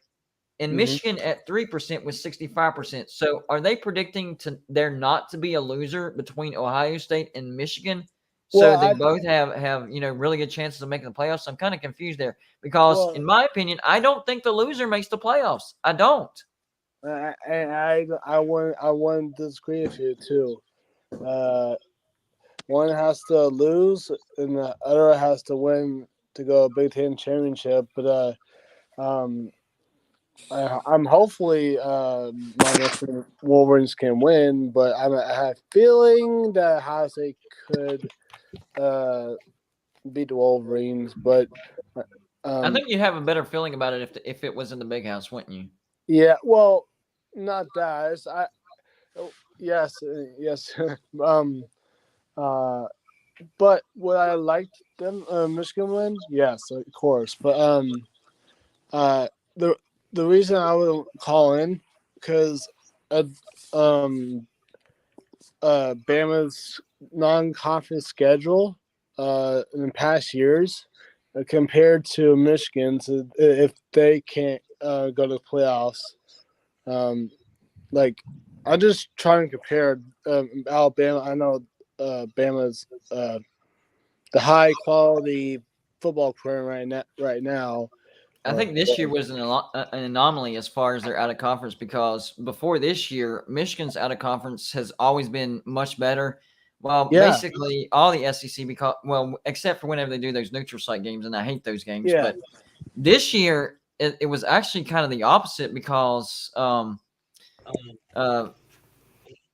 and Michigan at 3% with 65%. So are they predicting there not to be a loser between Ohio State and Michigan? So they both have really good chances of making the playoffs. I'm kind of confused there because, in my opinion, I don't think the loser makes the playoffs. I don't. I want to disagree with you too. One has to lose, and the other has to win to go Big Ten championship. But I'm hopefully my Wolverines can win. But I have a feeling that Ohio State could beat the Wolverines. But I think you have a better feeling about it if it was in the Big House, wouldn't you? Yeah. Well. Not that. Yes. But would I like them Michigan win? Yes, of course. But the reason I would call in because Bama's non-conference schedule in past years compared to Michigan's if they can't go to the playoffs. I'm just trying to compare Alabama. I know Bama's the high quality football program right now. I think this year was an anomaly as far as their out of conference because before this year, Michigan's out of conference has always been much better. Well, basically all the SEC except for whenever they do those neutral site games, and I hate those games. Yeah. But this year it was actually kind of the opposite because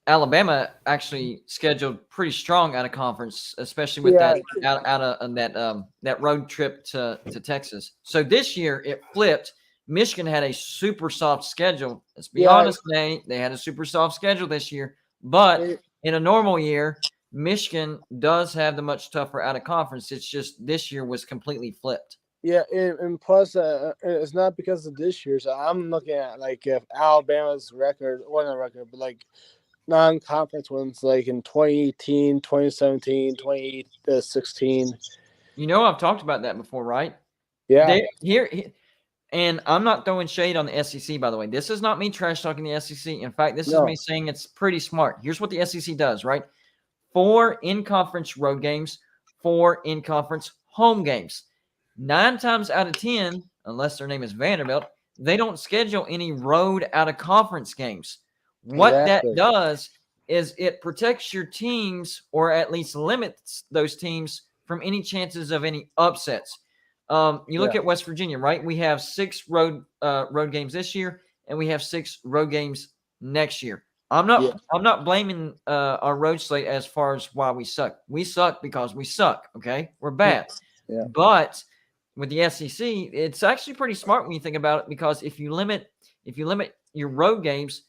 Alabama actually scheduled pretty strong out of conference, especially with that road trip to Texas. So this year it flipped. Michigan had a super soft schedule. Let's be honest, they had a super soft schedule this year. But in a normal year, Michigan does have the much tougher out of conference. It's just this year was completely flipped. Yeah, and plus, it's not because of this year. So I'm looking at if Alabama's record, or not record, but non-conference ones in 2018, 2017, 2016. I've talked about that before, right? Yeah. And I'm not throwing shade on the SEC, by the way. This is not me trash talking the SEC. In fact, this is me saying it's pretty smart. Here's what the SEC does, right? 4 in-conference road games, 4 in-conference home games. 9 times out of 10, unless their name is Vanderbilt, they don't schedule any road out-of-conference games. What that does is it protects your teams, or at least limits those teams from any chances of any upsets. You look at West Virginia, right? We have 6 road games this year, and we have 6 road games next year. I'm not blaming our road slate as far as why we suck. We suck because we suck. Okay, we're bad. Yeah. But with the SEC, it's actually pretty smart when you think about it because if you limit your road games,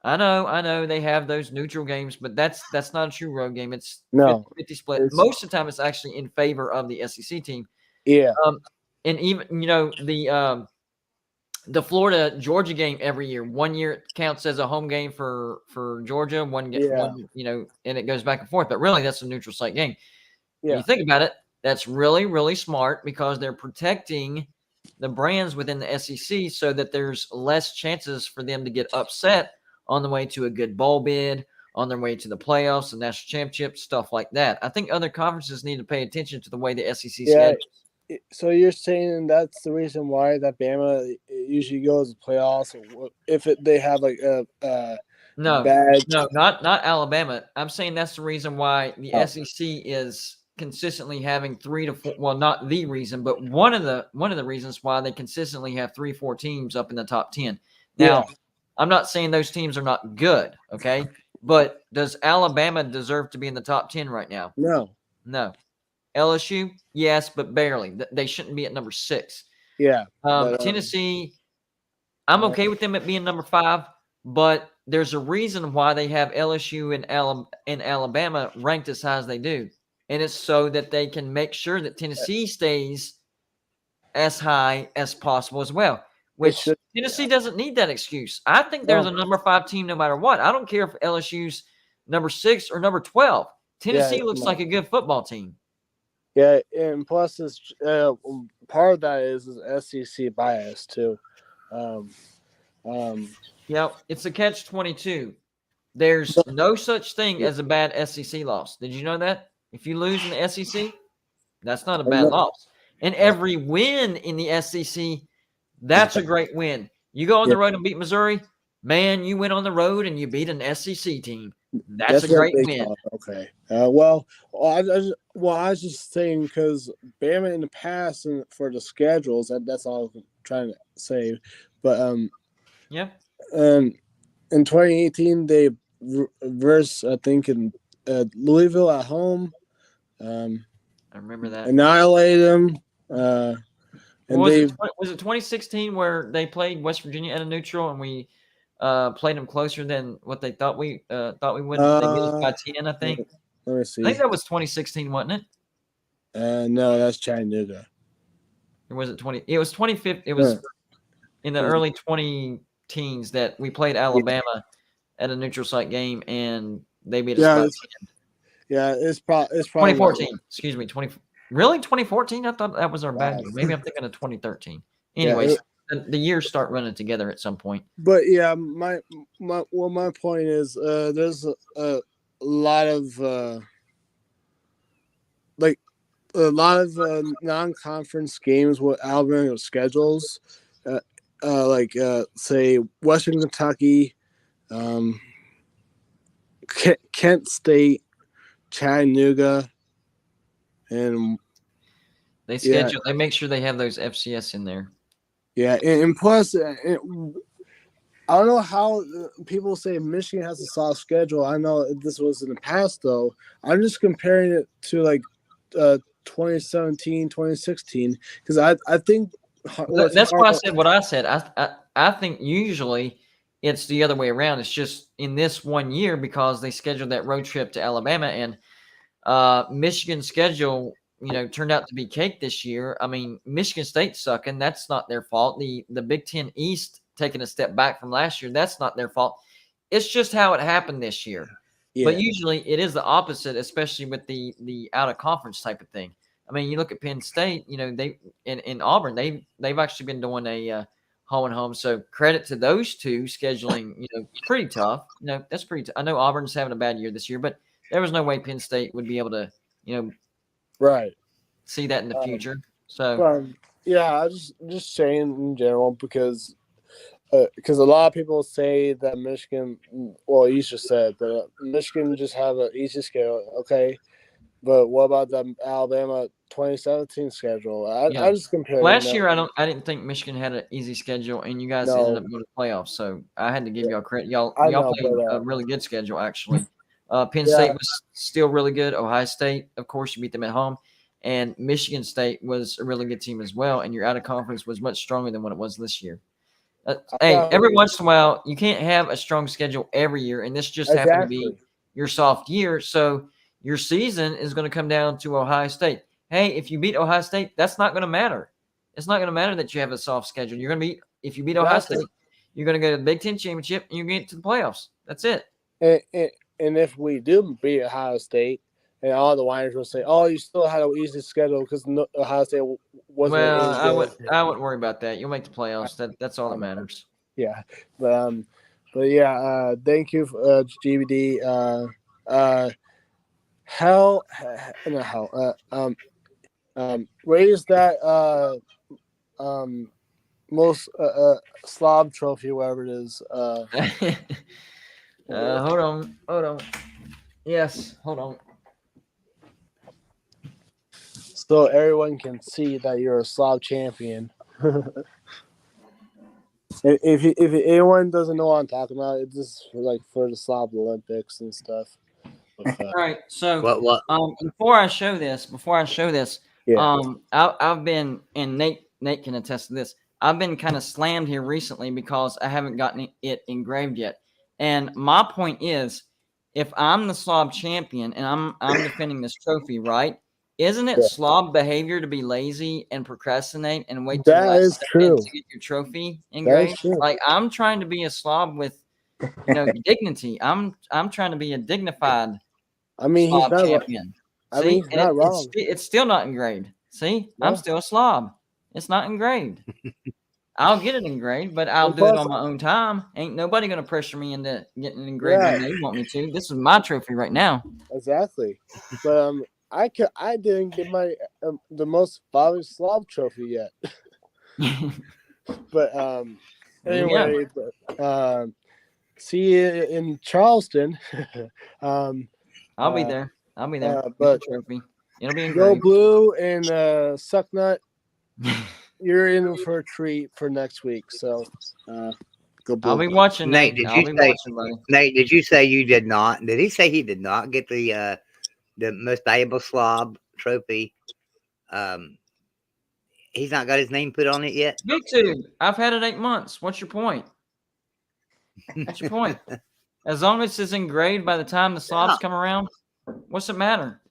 I know they have those neutral games, but that's not a true road game. It's 50 split. Most of the time, it's actually in favor of the SEC team. Yeah. And even the Florida Georgia game every year. One year it counts as a home game for Georgia. One, and it goes back and forth. But really, that's a neutral site game. Yeah. When you think about it, That's really, really smart because they're protecting the brands within the SEC so that there's less chances for them to get upset on the way to a good bowl bid, on their way to the playoffs, the national championship, stuff like that. I think other conferences need to pay attention to the way the SEC schedules. So you're saying that's the reason why that Bama usually goes to playoffs if they have like a bad. No, not Alabama. I'm saying that's the reason why the Oh. SEC is consistently having 3 to 4. Well, not the reason, but one of the reasons why they consistently have 3-4 teams up in the top 10. Now, I'm not saying those teams are not good, okay? But does Alabama deserve to be in the top 10 right now? No. LSU, yes, but barely. They shouldn't be at number 6. Yeah. Tennessee, I'm okay with them at being number 5, but there's a reason why they have LSU and Alabama ranked as high as they do. And it's so that they can make sure that Tennessee stays as high as possible as well, which Tennessee doesn't need that excuse. I think they're the number 5 team no matter what. I don't care if LSU's number 6 or number 12. Tennessee looks like a good football team. Yeah, and plus, it's, part of that is SEC bias too. Yeah, it's a catch-22. There's no such thing as a bad SEC loss. Did you know that? If you lose in the SEC, that's not a bad loss. And every win in the SEC, that's a great win. You go on the road and beat Missouri, man, you went on the road and you beat an SEC team. That's a great win. Okay. I was just saying because Bama in the past and for the schedules, that's all I'm trying to say. But in 2018 they versus I think in Louisville at home. I remember that. Annihilated them. And was it 2016 where they played West Virginia at a neutral and we played them closer than what they thought we would? They beat us by 10, I think. Let me see. I think that was 2016, wasn't it? No, that's Chattanooga. Or was it 20? It was 2015. It was in the early 2010s that we played Alabama at a neutral site game and they beat us by 10. Yeah, it's probably 2014. Excuse me, 2014? I thought that was our bad year. Maybe I'm thinking of 2013. Anyways, the years start running together at some point. But yeah, my point is there's a lot of non-conference games with Alabama schedules, say Western Kentucky, Kent State, Chattanooga, and they schedule. They make sure they have those FCS in there. Yeah, and plus, I don't know how people say Michigan has a soft schedule. I know this was in the past, though. I'm just comparing it to 2017, 2016, because I think that's why I said what I said. I think usually it's the other way around. It's just in this one year because they scheduled that road trip to Alabama and Michigan's schedule, turned out to be cake this year. I mean, Michigan State sucking. That's not their fault. The Big Ten East taking a step back from last year. That's not their fault. It's just how it happened this year. Yeah. But usually it is the opposite, especially with the out of conference type of thing. I mean, you look at Penn State. They in Auburn they've actually been doing a home and home. So credit to those two scheduling. Pretty tough. That's pretty. I know Auburn's having a bad year this year, but there was no way Penn State would be able to see that in the future. So I just saying in general because a lot of people say that Michigan, well, you just said that Michigan just have an easy schedule, okay, but what about the Alabama 2017 schedule? I just compared. Last year, I didn't think Michigan had an easy schedule, and you guys ended up going to playoffs. So I had to give y'all credit. Y'all played a really good schedule actually. Penn State was still really good. Ohio State, of course, you beat them at home. And Michigan State was a really good team as well. And your out of conference was much stronger than what it was this year. Every once in a while, you can't have a strong schedule every year. And this just happened to be your soft year. So your season is going to come down to Ohio State. Hey, if you beat Ohio State, that's not going to matter. It's not going to matter that you have a soft schedule. You're going to if you beat Ohio State, you're going to go to the Big Ten championship and you're going to get to the playoffs. That's it. And if we do beat Ohio State, and all the whiners will say, "Oh, you still had an easy schedule because Ohio State wasn't Well, as good." I wouldn't worry about that. You'll make the playoffs. That's all that matters. Yeah, but yeah, thank you, GBD. Raise that most slob trophy, whatever it is. Hold on. Yes, hold on. So everyone can see that you're a slob champion. if anyone doesn't know what I'm talking about, it's just for the slob Olympics and stuff. All right, so What? before I show this, Yeah. I've been, and Nate can attest to this. I've been kind of slammed here recently because I haven't gotten it engraved yet. And my point is, if I'm the slob champion and I'm defending this trophy, right? Isn't it slob behavior to be lazy and procrastinate and wait till the That last is second true. to get your trophy That is engraved? true. Like, I'm trying to be a slob with, dignity. I'm trying to be a dignified I mean, he's slob not. champion. I See, mean, he's and not wrong. it's still not engraved. See, No. I'm still a slob. It's not engraved. I'll get it engraved, but I'll And do it plus- on my own time. Ain't nobody gonna pressure me into getting it engraved when they want me to. This is my trophy right now. Exactly, but I didn't get my the most father's slob trophy yet. But anyway, see you in Charleston. I'll be there. I'll be there. With but the trophy. It'll be Go engraved. Blue and Sucknut. You're in for a treat for next week. So go Blue. I'll be watching, Nate, Nate. did I'll you be say? watching, buddy. Nate, did you say you did not? Did he say he did not get the most valuable slob trophy? He's not got his name put on it yet. Me too. I've had it 8 months. What's your point? What's your point? As long as it's engraved by the time the slobs come around, what's it matter?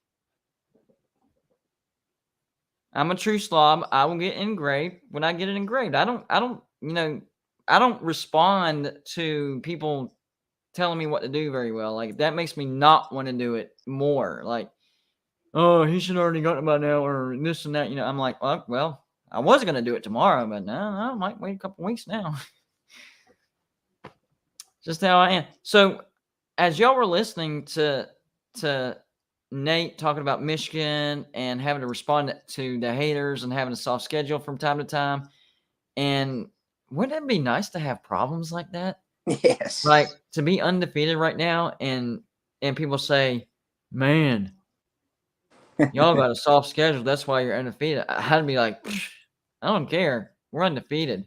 I'm a true slob. I will get engraved when I get it engraved. I don't respond to people telling me what to do very well. Like, that makes me not want to do it more. Like, oh, he should already got it by now, or this and that. I'm like, well, I was gonna do it tomorrow, but no, I might wait a couple weeks now. Just how I am. So, as y'all were listening to Nate talking about Michigan and having to respond to the haters and having a soft schedule from time to time, and wouldn't it be nice to have problems like that? Yes. Like, to be undefeated right now, and people say, "Man, y'all got a soft schedule. That's why you're undefeated." I'd be like, I don't care. We're undefeated.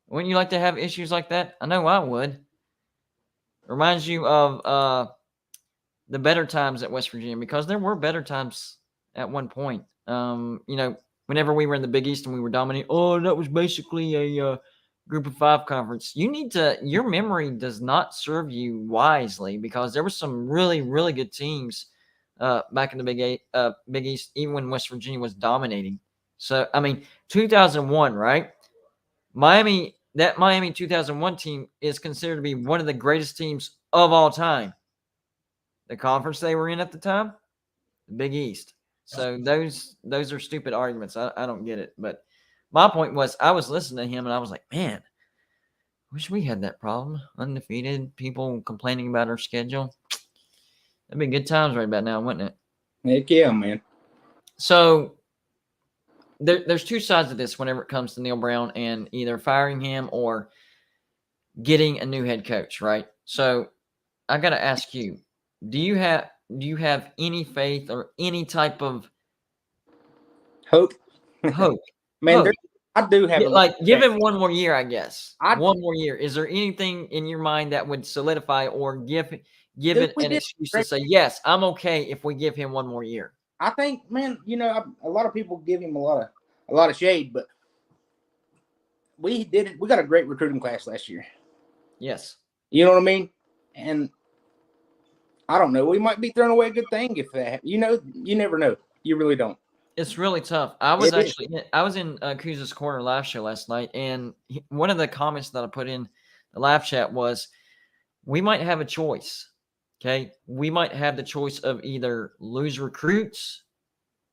Wouldn't you like to have issues like that? I know I would. Reminds you of the better times at West Virginia, because there were better times at one point. Whenever we were in the Big East and we were dominating, that was basically a Group of 5 conference. Your memory does not serve you wisely, because there were some really, really good teams back in the Big East, even when West Virginia was dominating. So, 2001, right? That Miami 2001 team is considered to be one of the greatest teams of all time. The conference they were in at the time, the Big East. So those are stupid arguments. I don't get it. But my point was, I was listening to him and I was like, man, wish we had that problem. Undefeated, people complaining about our schedule. That'd be good times right about now, wouldn't it? Heck yeah, man. So there's two sides of this whenever it comes to Neil Brown and either firing him or getting a new head coach, right? So I got to ask you, do you have any faith or any type of hope? Hope. Man, I do have give him one more year, I guess. One more year. Is there anything in your mind that would solidify or give it an excuse to say, yes, I'm okay if we give him one more year? I think, man, a lot of people give him a lot of shade, but we did it. We got a great recruiting class last year. Yes. You know what I mean? And I don't know. We might be throwing away a good thing if that. You never know. You really don't. It's really tough. I was in Kuz's Corner live show last night, and one of the comments that I put in the live chat was, we might have a choice. Okay, we might have the choice of either lose recruits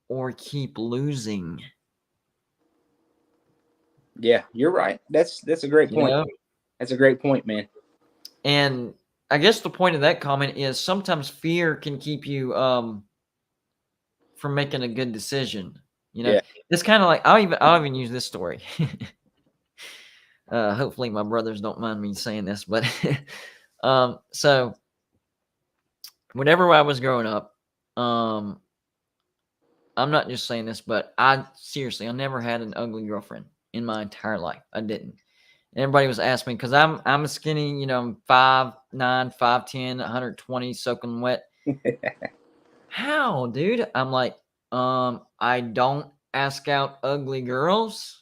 or keep losing. Yeah, you're right. That's a great point. That's a great point, man. And I guess the point of that comment is sometimes fear can keep you from making a good decision. It's kind of like I'll even use this story. Hopefully my brothers don't mind me saying this, but so whenever I was growing up, I'm not just saying this, but I never had an ugly girlfriend in my entire life. I didn't. And everybody was asking me because I'm a skinny, I'm 5'9", 5'10", 120, soaking wet. How, dude? I'm like, I don't ask out ugly girls.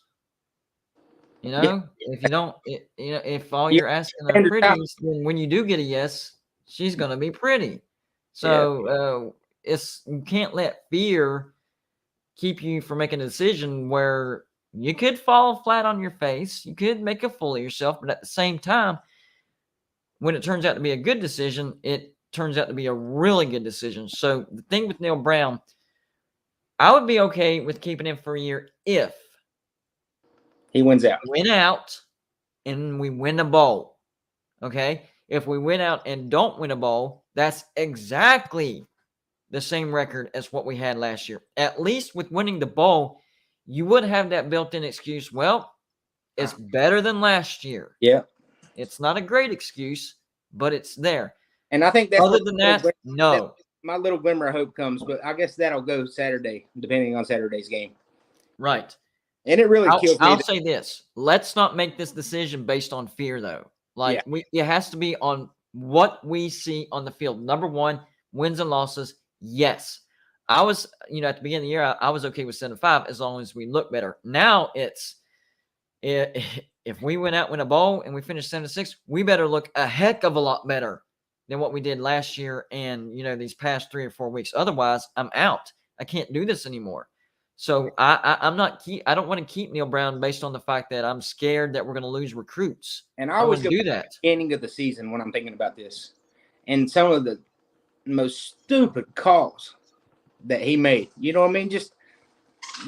If you don't, if all you're asking are pretty, then when you do get a yes, she's gonna be pretty. So you can't let fear keep you from making a decision where you could fall flat on your face. You could make a fool of yourself, but at the same time, when it turns out to be a good decision, it turns out to be a really good decision. So the thing with Neil Brown, I would be okay with keeping him for a year if he wins out. Win out and we win a bowl. Okay? If we win out and don't win a bowl, that's exactly the same record as what we had last year. At least with winning the bowl, you would have that built-in excuse. Well, it's better than last year. Yeah. It's not a great excuse, but it's there. And I think that's other than that, no. My little glimmer of hope comes, but I guess that'll go Saturday, depending on Saturday's game. Right. And it really kills me. I'll say this. Let's not make this decision based on fear, though. It has to be on what we see on the field. Number one, wins and losses. Yes. I was, at the beginning of the year, I was okay with 7-5 as long as we look better. Now it's, if we win a bowl and we finish 7-6, we better look a heck of a lot better than what we did last year and, these past 3 or 4 weeks. Otherwise, I'm out. I can't do this anymore. So I don't want to keep Neil Brown based on the fact that I'm scared that we're going to lose recruits. And I always do that. Beginning of the season when I'm thinking about this, and some of the most stupid calls that he made. You know what I mean? Just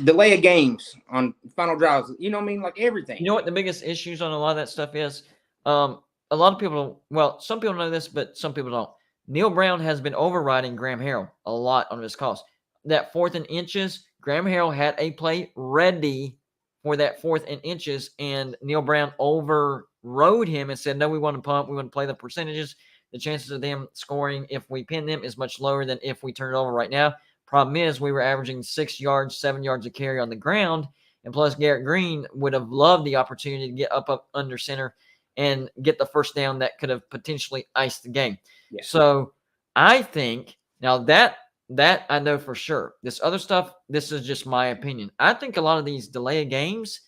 delay of games on final drives. You know what I mean? Like everything. You know what the biggest issues on a lot of that stuff is? A lot of people, some people know this, but some people don't. Neil Brown has been overriding Graham Harrell a lot on his calls. That 4th and inches, Graham Harrell had a play ready for that 4th and inches, and Neil Brown overrode him and said, no, we want to pump. We want to play the percentages. The chances of them scoring if we pin them is much lower than if we turn it over right now. Problem is, we were averaging 6 yards, 7 yards of carry on the ground, and plus Garrett Green would have loved the opportunity to get up under center and get the first down that could have potentially iced the game. Yeah. So I think now that I know for sure. This other stuff, this is just my opinion. I think a lot of these delay of games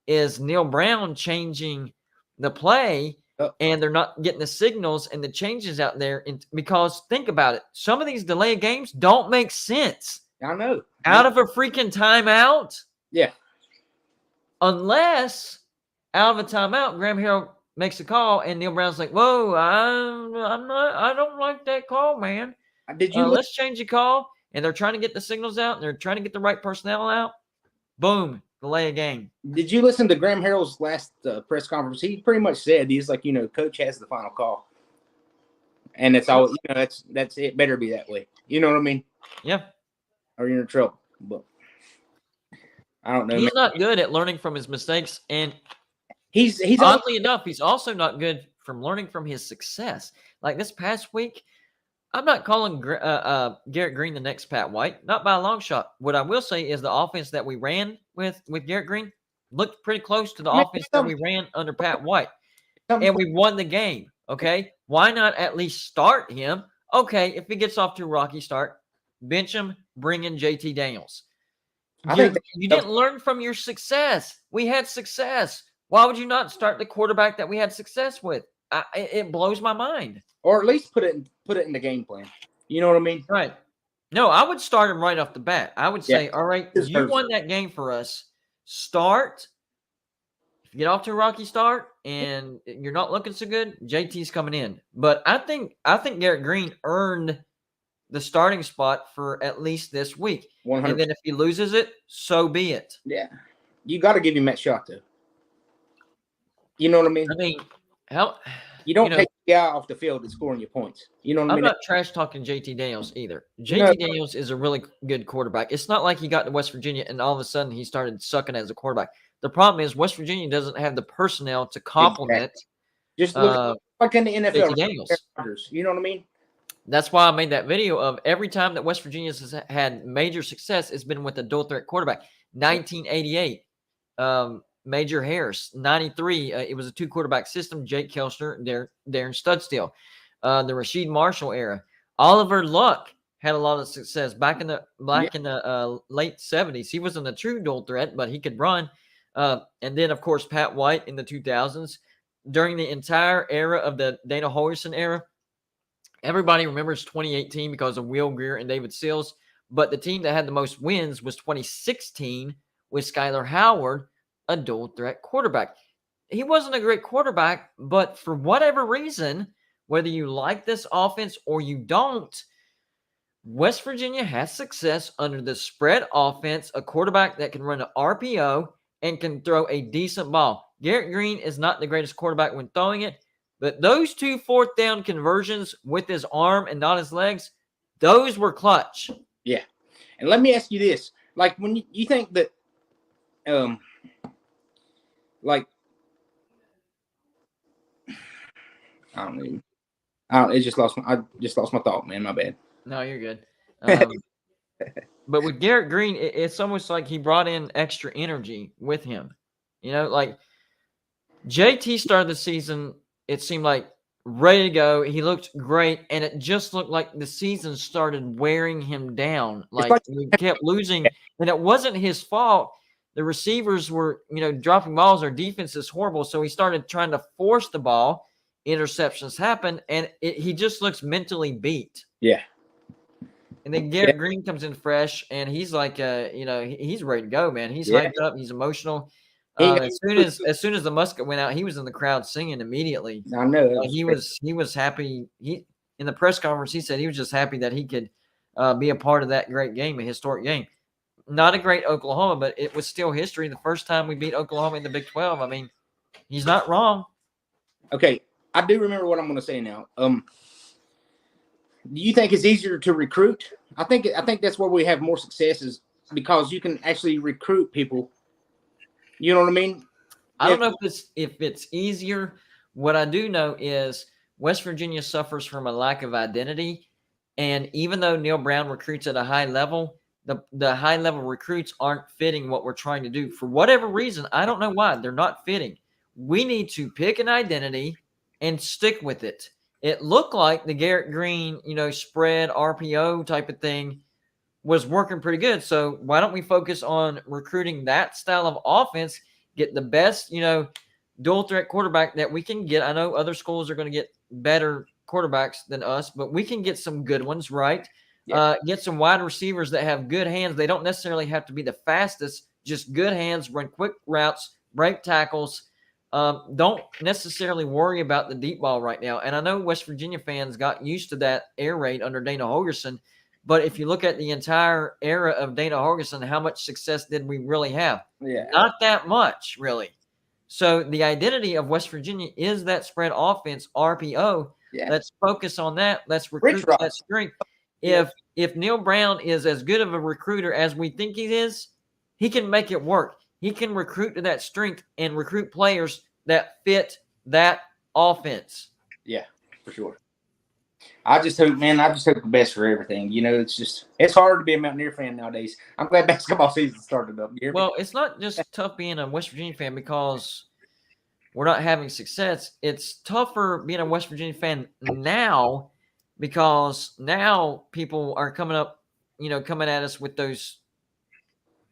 is Neil Brown changing the play, and they're not getting the signals and the changes out there. Because think about it. Some of these delay of games don't make sense. I know. Out of a freaking timeout. Yeah. Unless out of a timeout, Graham Harrell makes a call and Neil Brown's like, whoa, I don't like that call, man. Let's change the call. And they're trying to get the signals out and they're trying to get the right personnel out. Boom. Delay a game. Did you listen to Graham Harrell's last press conference? He pretty much said, he's like, coach has the final call. And it's all, that's it. Better be that way. You know what I mean? Yeah. Or you're in trouble. But I don't know. He's not good at learning from his mistakes. And he's oddly enough, he's also not good from learning from his success. Like this past week, I'm not calling Garrett Green the next Pat White, not by a long shot. What I will say is the offense that we ran with Garrett Green looked pretty close to the offense that we ran under Pat White. And we won the game, okay? Why not at least start him? Okay, if he gets off to a rocky start, bench him, bring in JT Daniels. You didn't learn from your success. We had success. Why would you not start the quarterback that we had success with? It blows my mind. Or at least put it in the game plan. You know what I mean? Right. No, I would start him right off the bat. I would say, all right, you won that game for us. Start. If you get off to a rocky start, and you're not looking so good, JT's coming in. But I think Garrett Green earned the starting spot for at least this week. 100%. And then if he loses it, so be it. Yeah. You got to give him that shot, though. You know what I mean? I mean, how you don't take the guy off the field that's scoring your points. You know what I mean? I'm not trash talking JT Daniels either. JT Daniels is a really good quarterback. It's not like he got to West Virginia and all of a sudden he started sucking as a quarterback. The problem is West Virginia doesn't have the personnel to complement. Just look like in the NFL. JT Daniels. You know what I mean? That's why I made that video of every time that West Virginia has had major success, it's been with a dual threat quarterback. 1988, Major Harris. 93, it was a 2-quarterback system. Jake Kelchner, Darren Studstill. The Rasheed Marshall era. Oliver Luck had a lot of success back in the late 70s. He wasn't a true dual threat, but he could run. And then, of course, Pat White in the 2000s. During the entire era of the Dana Holgorsen era, everybody remembers 2018 because of Will Greer and David Sills, but the team that had the most wins was 2016 with Skyler Howard, a dual threat quarterback. He wasn't a great quarterback, but for whatever reason, whether you like this offense or you don't, West Virginia has success under the spread offense, a quarterback that can run an RPO and can throw a decent ball. Garrett Green is not the greatest quarterback when throwing it, but those 2 fourth down conversions with his arm and not his legs, those were clutch. Yeah. And let me ask you this. Like, when you think that, like, I just lost my thought, man. My bad. No, you're good. But with Garrett Green, it's almost like he brought in extra energy with him. You know, like JT started the season, it seemed like ready to go. He looked great, and it just looked like the season started wearing him down. Like he kept losing, and it wasn't his fault. The receivers were, dropping balls. Our defense is horrible, so he started trying to force the ball. Interceptions happen, and he just looks mentally beat. Yeah. And then Garrett Green comes in fresh, and he's like, he's ready to go, man. He's hyped up. He's emotional. As soon as the musket went out, he was in the crowd singing immediately. I know. He was happy. He in the press conference, he said he was just happy that he could be a part of that great game, a historic game. Not a great Oklahoma, but it was still history. The first time we beat Oklahoma in the Big 12. I mean, he's not wrong. Okay, I do remember what I'm going to say now. Do you think it's easier to recruit? I think that's where we have more successes because you can actually recruit people. You know what I mean? I don't know if it's easier. What I do know is West Virginia suffers from a lack of identity, and even though Neil Brown recruits at a high level, the high level recruits aren't fitting what we're trying to do for whatever reason. I don't know why they're not fitting. We need to pick an identity and stick with it. It looked like the Garrett Green, spread RPO type of thing was working pretty good. So why don't we focus on recruiting that style of offense, get the best, dual threat quarterback that we can get. I know other schools are going to get better quarterbacks than us, but we can get some good ones, right? Yeah. Get some wide receivers that have good hands. They don't necessarily have to be the fastest, just good hands, run quick routes, break tackles. Don't necessarily worry about the deep ball right now. And I know West Virginia fans got used to that air raid under Dana Holgorsen. But if you look at the entire era of Dana Holgorsen, how much success did we really have? Yeah. Not that much, really. So the identity of West Virginia is that spread offense, RPO. Yeah. Let's focus on that. Let's recruit that strength. If Neil Brown is as good of a recruiter as we think he is, he can make it work. He can recruit to that strength and recruit players that fit that offense. Yeah, for sure. I just hope the best for everything. It's hard to be a Mountaineer fan nowadays. I'm glad basketball season started up. Well, it's not just tough being a West Virginia fan because we're not having success. It's tougher being a West Virginia fan now because now people are coming at us with those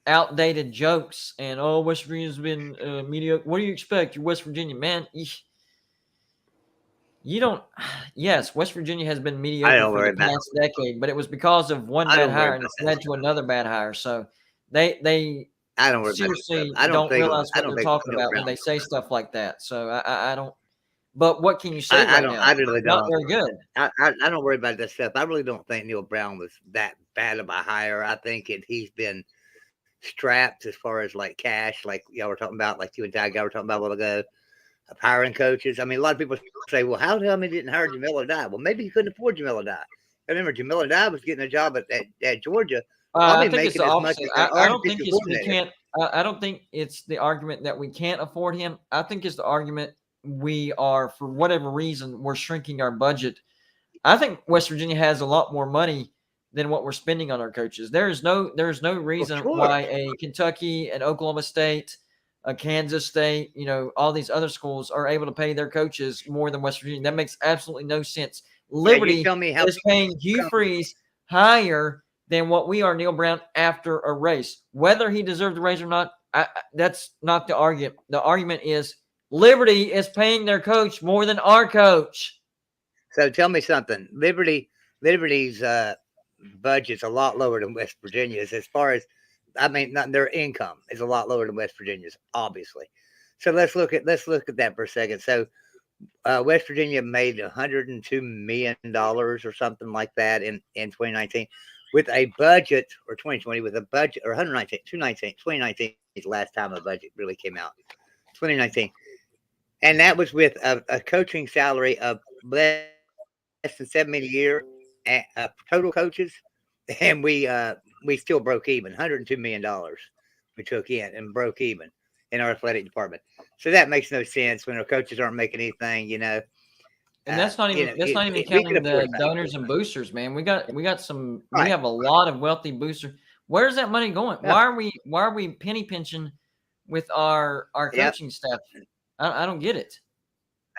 outdated jokes and West Virginia's been mediocre. What do you expect? You're West Virginia, man. You don't. Yes, West Virginia has been mediocre for the past decade, but it was because of one bad hire and it's led to another bad hire. So they I don't worry about this seriously stuff. I don't think. realize I what don't they're think talking Neil about when Brown. they say stuff like that. So I don't. But what can you say I right don't. now? I really Not don't. very good. I don't worry about this stuff. I really don't think Neil Brown was that bad of a hire. I think he's been strapped as far as like cash, like y'all were talking about, like you and Ty were talking about a while ago, of hiring coaches. I mean, a lot of people say, well, how come he didn't hire Jamil Dye? Well, maybe he couldn't afford Jamil Dye. I remember Jamil Dye was getting a job at Georgia, I probably think it's making the as much opposite. as I our don't think defensive it's we coordinator. can't. I don't think it's the argument that we can't afford him. I think it's the argument we are, for whatever reason, we're shrinking our budget. I think West Virginia has a lot more money than what we're spending on our coaches. There's no reason sure. why a Kentucky, an Oklahoma State, a Kansas State, all these other schools are able to pay their coaches more than West Virginia. That makes absolutely no sense. Liberty you tell me how is paying Hugh Freeze higher than what we are, Neil Brown, after a race. Whether he deserved the raise or not, that's not the argument. The argument is Liberty is paying their coach more than our coach. So tell me something. Liberty's budget's a lot lower than West Virginia's as far as, I mean, not their income is a lot lower than West Virginia's, obviously. So let's look at that for a second. So West Virginia made $102 million or something like that in 2019 with a budget, or 2020 with a budget, or 2019 is the last time a budget really came out. 2019. And that was with a coaching salary of less than $7 million a year, total coaches, and we still broke even. $102 million we took in and broke even in our athletic department. So that makes no sense when our coaches aren't making anything, And that's not even counting the donors and boosters, man. We got some. Right. We have a lot of wealthy boosters. Where's that money going? Yeah. Why are we penny pinching with our coaching staff? I don't get it.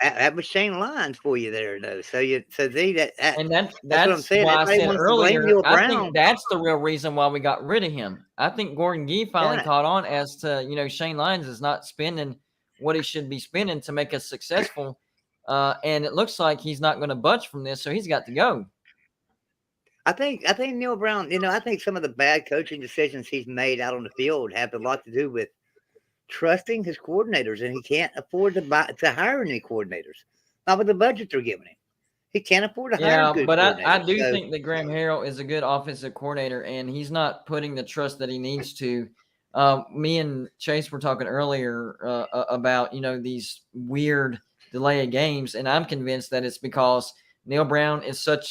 That was Shane Lyons for you there, though. So that's That's what I'm saying. why I Everybody said wants to blame earlier. Neil I Brown. think that's the real reason why we got rid of him. I think Gordon Gee finally caught on as to Shane Lyons is not spending what he should be spending to make us successful, and it looks like he's not going to budge from this, so he's got to go. I think Neil Brown. I think some of the bad coaching decisions he's made out on the field have a lot to do with trusting his coordinators, and he can't afford to hire any coordinators. Not with the budget they're giving him. He can't afford to hire good coordinators. I do think that Graham Harrell is a good offensive coordinator, and he's not putting the trust that he needs to. Me and Chase were talking earlier about, Right. weird delay of games, and I'm convinced that it's because Neil Brown is such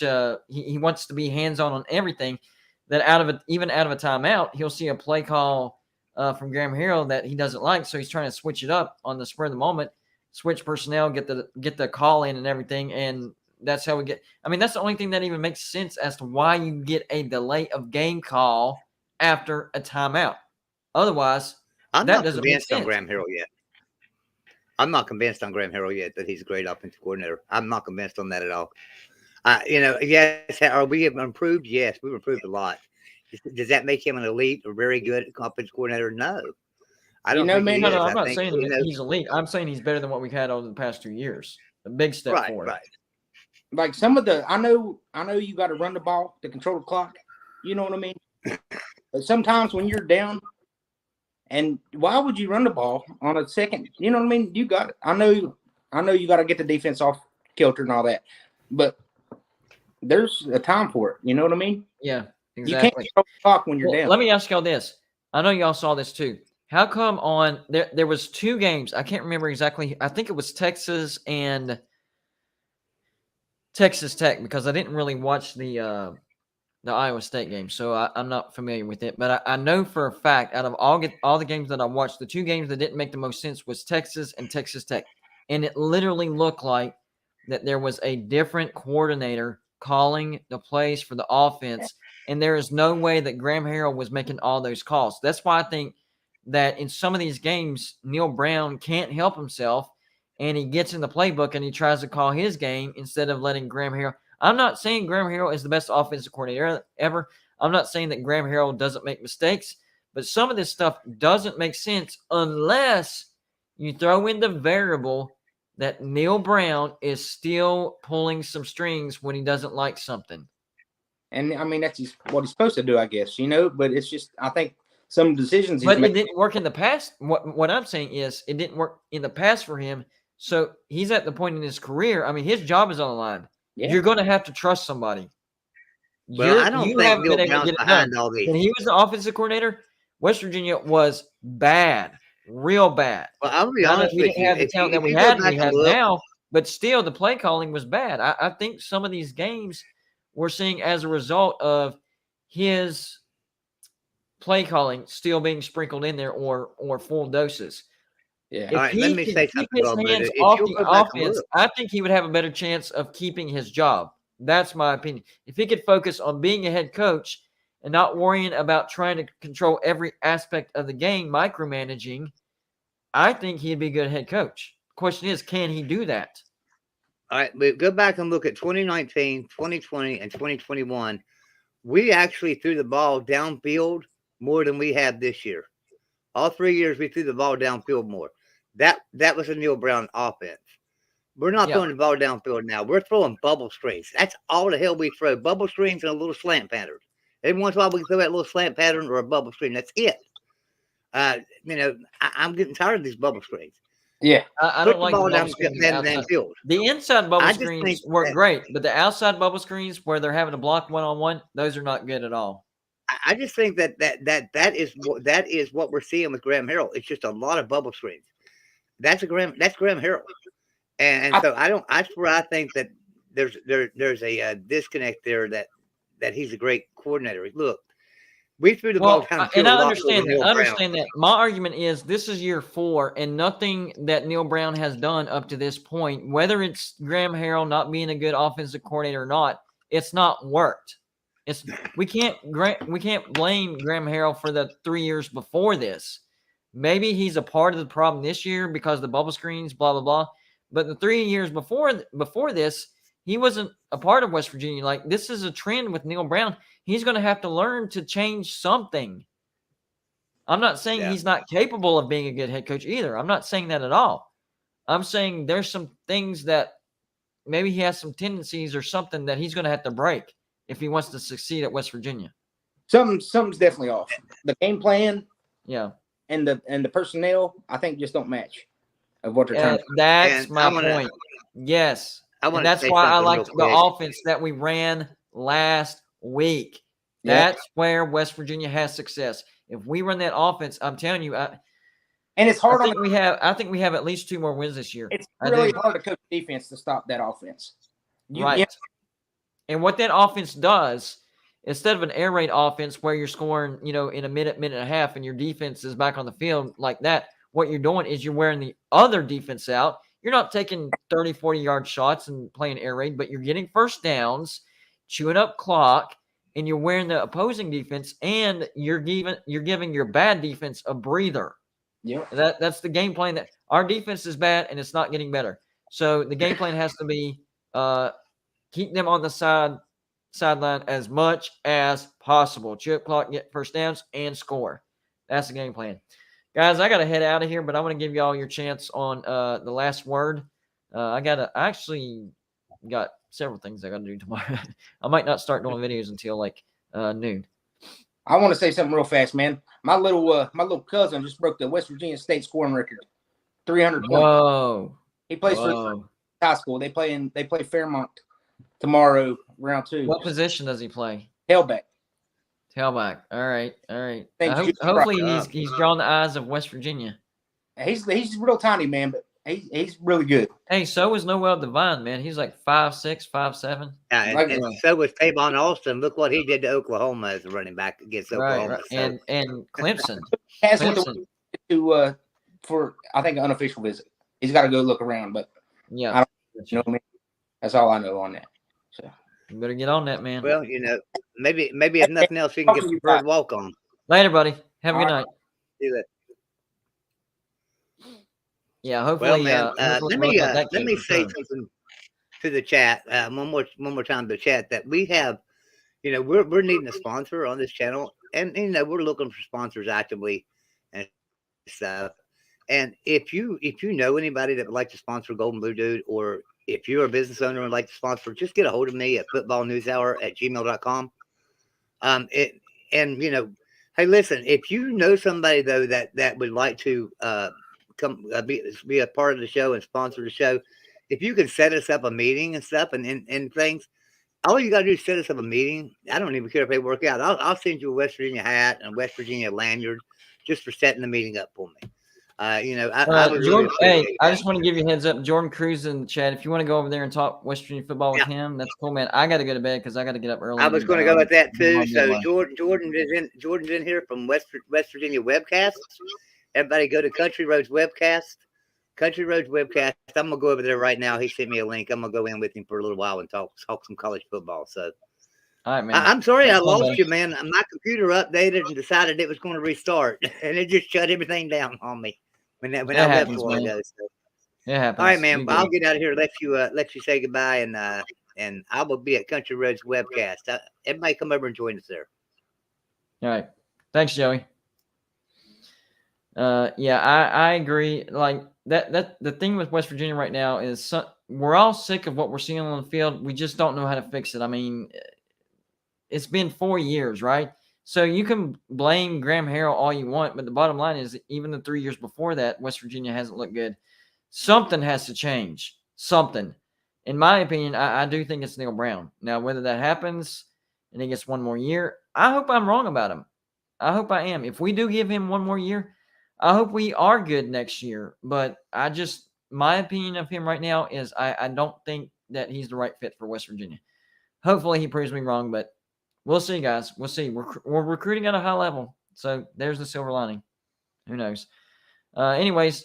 he wants to be hands-on everything, that even out of a timeout, he'll see a play call from Graham Harrell that he doesn't like, so he's trying to switch it up on the spur of the moment, switch personnel, get the call in and everything, and that's how we get. I mean, that's the only thing that even makes sense as to why you get a delay of game call after a timeout. Otherwise, I'm that not doesn't make convinced on sense. Graham Harrell yet. I'm not convinced on Graham Harrell yet that he's a great offensive coordinator. I'm not convinced on that at all. Yes, are we improved? Yes, we've improved a lot. Does that make him an elite or very good offensive coordinator? No. I don't think he is. I'm not saying he's elite. I'm saying he's better than what we've had over the past 2 years. A big step forward. Right. Like some of the, I know you got to run the ball to control the clock. You know what I mean? But sometimes when you're down, and why would you run the ball on a second? You know what I mean? You got. I know you got to get the defense off kilter and all that, but there's a time for it. You know what I mean? Yeah, exactly. You can't control the clock when you're down. Let me ask y'all this. I know y'all saw this too. How come on there was 2 games? I can't remember exactly. I think it was Texas and Texas Tech, because I didn't really watch the Iowa State game, so I'm not familiar with it. But I know for a fact, out of all the games that I watched, the 2 games that didn't make the most sense was Texas and Texas Tech, and it literally looked like that there was a different coordinator calling the plays for the offense, and there is no way that Graham Harrell was making all those calls. That's why I think that in some of these games, Neil Brown can't help himself, and he gets in the playbook and he tries to call his game instead of letting Graham Harrell. I'm not saying Graham Harrell is the best offensive coordinator ever. I'm not saying that Graham Harrell doesn't make mistakes, but some of this stuff doesn't make sense unless you throw in the variable that Neil Brown is still pulling some strings when he doesn't like something. And I mean, that's what he's supposed to do, I guess, but it's just, I think some decisions he's But made. it didn't work in the past. What I'm saying is it didn't work in the past for him. So he's at the point in his career. I mean, his job is on the line. Yeah. You're going to have to trust somebody. Well, I don't You think haven't Neil been able to Brown's get it done. behind all these. When he was the offensive coordinator, West Virginia was bad, real bad. Well, I'll be Now that honest we with didn't you. have the If talent you, that if we you go had, back we and have look, now, but still the play calling was bad. I think some of these games we're seeing as a result of his play calling still being sprinkled in there or full doses. Yeah. If all right, let he me can say keep something, his Bob. hands If off you'll the go back and offense, look, I think he would have a better chance of keeping his job. That's my opinion. If he could focus on being a head coach and not worrying about trying to control every aspect of the game, micromanaging, I think he'd be a good head coach. Question is, can he do that? all right, but go back and look at 2019, 2020, and 2021. We actually threw the ball downfield more than we have this year. All 3 years we threw the ball downfield more. That was a Neil Brown offense. We're not throwing the ball downfield now. We're throwing bubble screens. That's all the hell we throw. Bubble screens and a little slant pattern. Every once in a while we can throw that little slant pattern or a bubble screen. That's it. I'm getting tired of these bubble screens. Yeah. I Put don't the like ball the down bubble screens. the Outside. field. The inside bubble I just think screens work that- great, but the outside bubble screens where they're having to block one-on-one, those are not good at all. I just think that is what we're seeing with Graham Harrell. It's just a lot of bubble screens. That's Graham Harrell. And so that's where I think that there's a disconnect there that he's a great coordinator. Look, we threw the ball down the field. And I a lot understand over that. Neil I Brown. understand that. My argument is this is year 4, and nothing that Neil Brown has done up to this point, whether it's Graham Harrell not being a good offensive coordinator or not, it's not worked. We can't blame Graham Harrell for the 3 years before this. Maybe he's a part of the problem this year because of the bubble screens, blah blah blah. But the 3 years before this, he wasn't a part of West Virginia. Like, this is a trend with Neil Brown. He's going to have to learn to change something. I'm not saying he's not capable of being a good head coach either. I'm not saying that at all. I'm saying there's some things that maybe he has some tendencies or something that he's going to have to break if he wants to succeed at West Virginia. Something's definitely off. The game plan, yeah, and the personnel, I think, just don't match of what they're trying to do. That's my point. Yes. And that's why I liked the offense that we ran last week. That's where West Virginia has success. If we run that offense, I'm telling you, and it's hard. I think we have at least 2 more wins this year. It's really hard to coach defense to stop that offense. Right. And what that offense does, instead of an air raid offense where you're scoring, in a minute and a half, and your defense is back on the field like that, what you're doing is you're wearing the other defense out. You're not taking 30, 40-yard shots and playing air raid, but you're getting first downs, chewing up clock, and you're wearing the opposing defense, and you're giving your bad defense a breather. Yeah, that's the game plan. That our defense is bad, and it's not getting better. So the game plan has to be keep them on the sideline as much as possible. Chew up clock, get first downs, and score. That's the game plan. Guys, I got to head out of here, but I want to give you all your chance on the last word. I actually got several things I got to do tomorrow. I might not start doing videos until like noon. I want to say something real fast, man. My little cousin just broke the West Virginia State scoring record, 300 points. Whoa! He plays for high school. They play Fairmont tomorrow, round 2. What position does he play? Tailback. Tailback. All right. Thanks, Hopefully he's drawn the eyes of West Virginia. He's real tiny, man, but he's really good. Hey, so was Noel Devine, man. He's like 5'6", 5'7". And so was Tavon Austin. Look what he did to Oklahoma as a running back against Oklahoma. Right. And Clemson. For I think an unofficial visit. He's got to go look around, but yeah, that's all I know on that. So you better get on that, man. Well, maybe if nothing else, you can get the bird walk on. Later, buddy. Have a good night. See that. Yeah, hopefully. Well, man, let me say something to the chat one more time to the chat that we have. We're needing a sponsor on this channel, and we're looking for sponsors actively and stuff. And if you know anybody that would like to sponsor Golden Blue Dude, or if you're a business owner and would like to sponsor, just get a hold of me at footballnewshour@gmail.com. Hey, listen, if you know somebody though that would like to come be a part of the show and sponsor the show, if you could set us up a meeting and stuff and things, all you gotta do is set us up a meeting. I don't even care if they work out. I'll send you a West Virginia hat and a West Virginia lanyard just for setting the meeting up for me. You know, I would really Jordan, hey, appreciate I that. just want to give you a heads up. Jordan Cruz in the chat. If you want to go over there and talk West Virginia football with him, that's cool, man. I got to go to bed because I got to get up early. I was going to go with that too. So Monday. Jordan's in here from West Virginia Webcasts. Everybody go to Country Roads Webcast. Country Roads Webcast. I'm gonna go over there right now. He sent me a link. I'm gonna go in with him for a little while and talk some college football. So, all right, man. I'm sorry I lost buddy. you, man. My computer updated and decided it was going to restart, and it just shut everything down on me when I left a while ago. So. It happens. All right, man. I'll get out of here. Let you say goodbye, and I will be at Country Roads Webcast. Everybody, come over and join us there. All right. Thanks, Joey. Yeah, I agree. Like that the thing with West Virginia right now is we're all sick of what we're seeing on the field. We just don't know how to fix it. I mean, it's been 4 years, right? So you can blame Graham Harrell all you want, but the bottom line is even the 3 years before that, West Virginia hasn't looked good. Something has to change. Something. In my opinion, I do think it's Neil Brown. Now, whether that happens and he gets one more year, I hope I'm wrong about him. I hope I am. If we do give him one more year, I hope we are good next year. But my opinion of him right now is I don't think that he's the right fit for West Virginia. Hopefully he proves me wrong, but we'll see, guys. We'll see. We're recruiting at a high level. So there's the silver lining. Who knows? Anyways,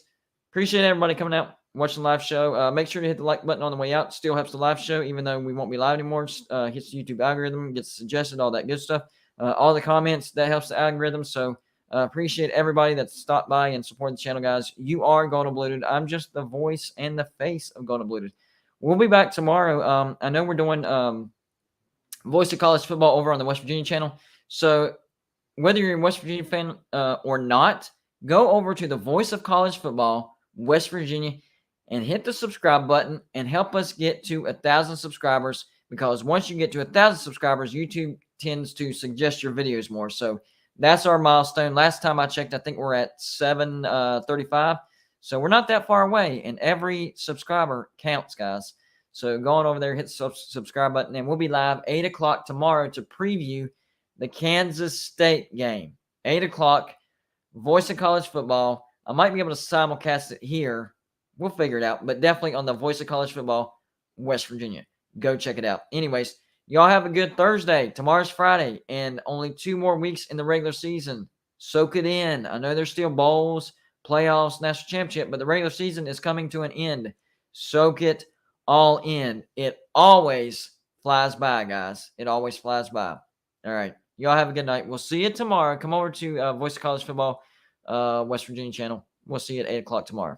appreciate everybody coming out, watching the live show. Make sure to hit the like button on the way out. Still helps the live show, even though we won't be live anymore. Hits the YouTube algorithm, gets suggested, all that good stuff. All the comments, that helps the algorithm. So appreciate everybody that stopped by and supported the channel, guys. You are Golden Bluted. I'm just the voice and the face of Golden Bluted. We'll be back tomorrow. I know we're doing Voice of College Football over on the West Virginia channel. So whether you're a West Virginia fan or not, go over to the Voice of College Football, West Virginia, and hit the subscribe button and help us get to 1,000 subscribers, because once you get to 1,000 subscribers, YouTube tends to suggest your videos more. So that's our milestone. Last time I checked, I think we're at 735. So we're not that far away, and every subscriber counts, guys. So go on over there, hit the subscribe button, and we'll be live 8 o'clock tomorrow to preview the Kansas State game. 8 o'clock, Voice of College Football. I might be able to simulcast it here. We'll figure it out, but definitely on the Voice of College Football, West Virginia. Go check it out. Anyways, y'all have a good Thursday. Tomorrow's Friday, and only 2 more weeks in the regular season. Soak it in. I know there's still bowls, playoffs, national championship, but the regular season is coming to an end. Soak it all in. It always flies by, guys. It always flies by. All right. Y'all have a good night. We'll see you tomorrow. Come over to Voice of College Football, West Virginia channel. We'll see you at 8 o'clock tomorrow.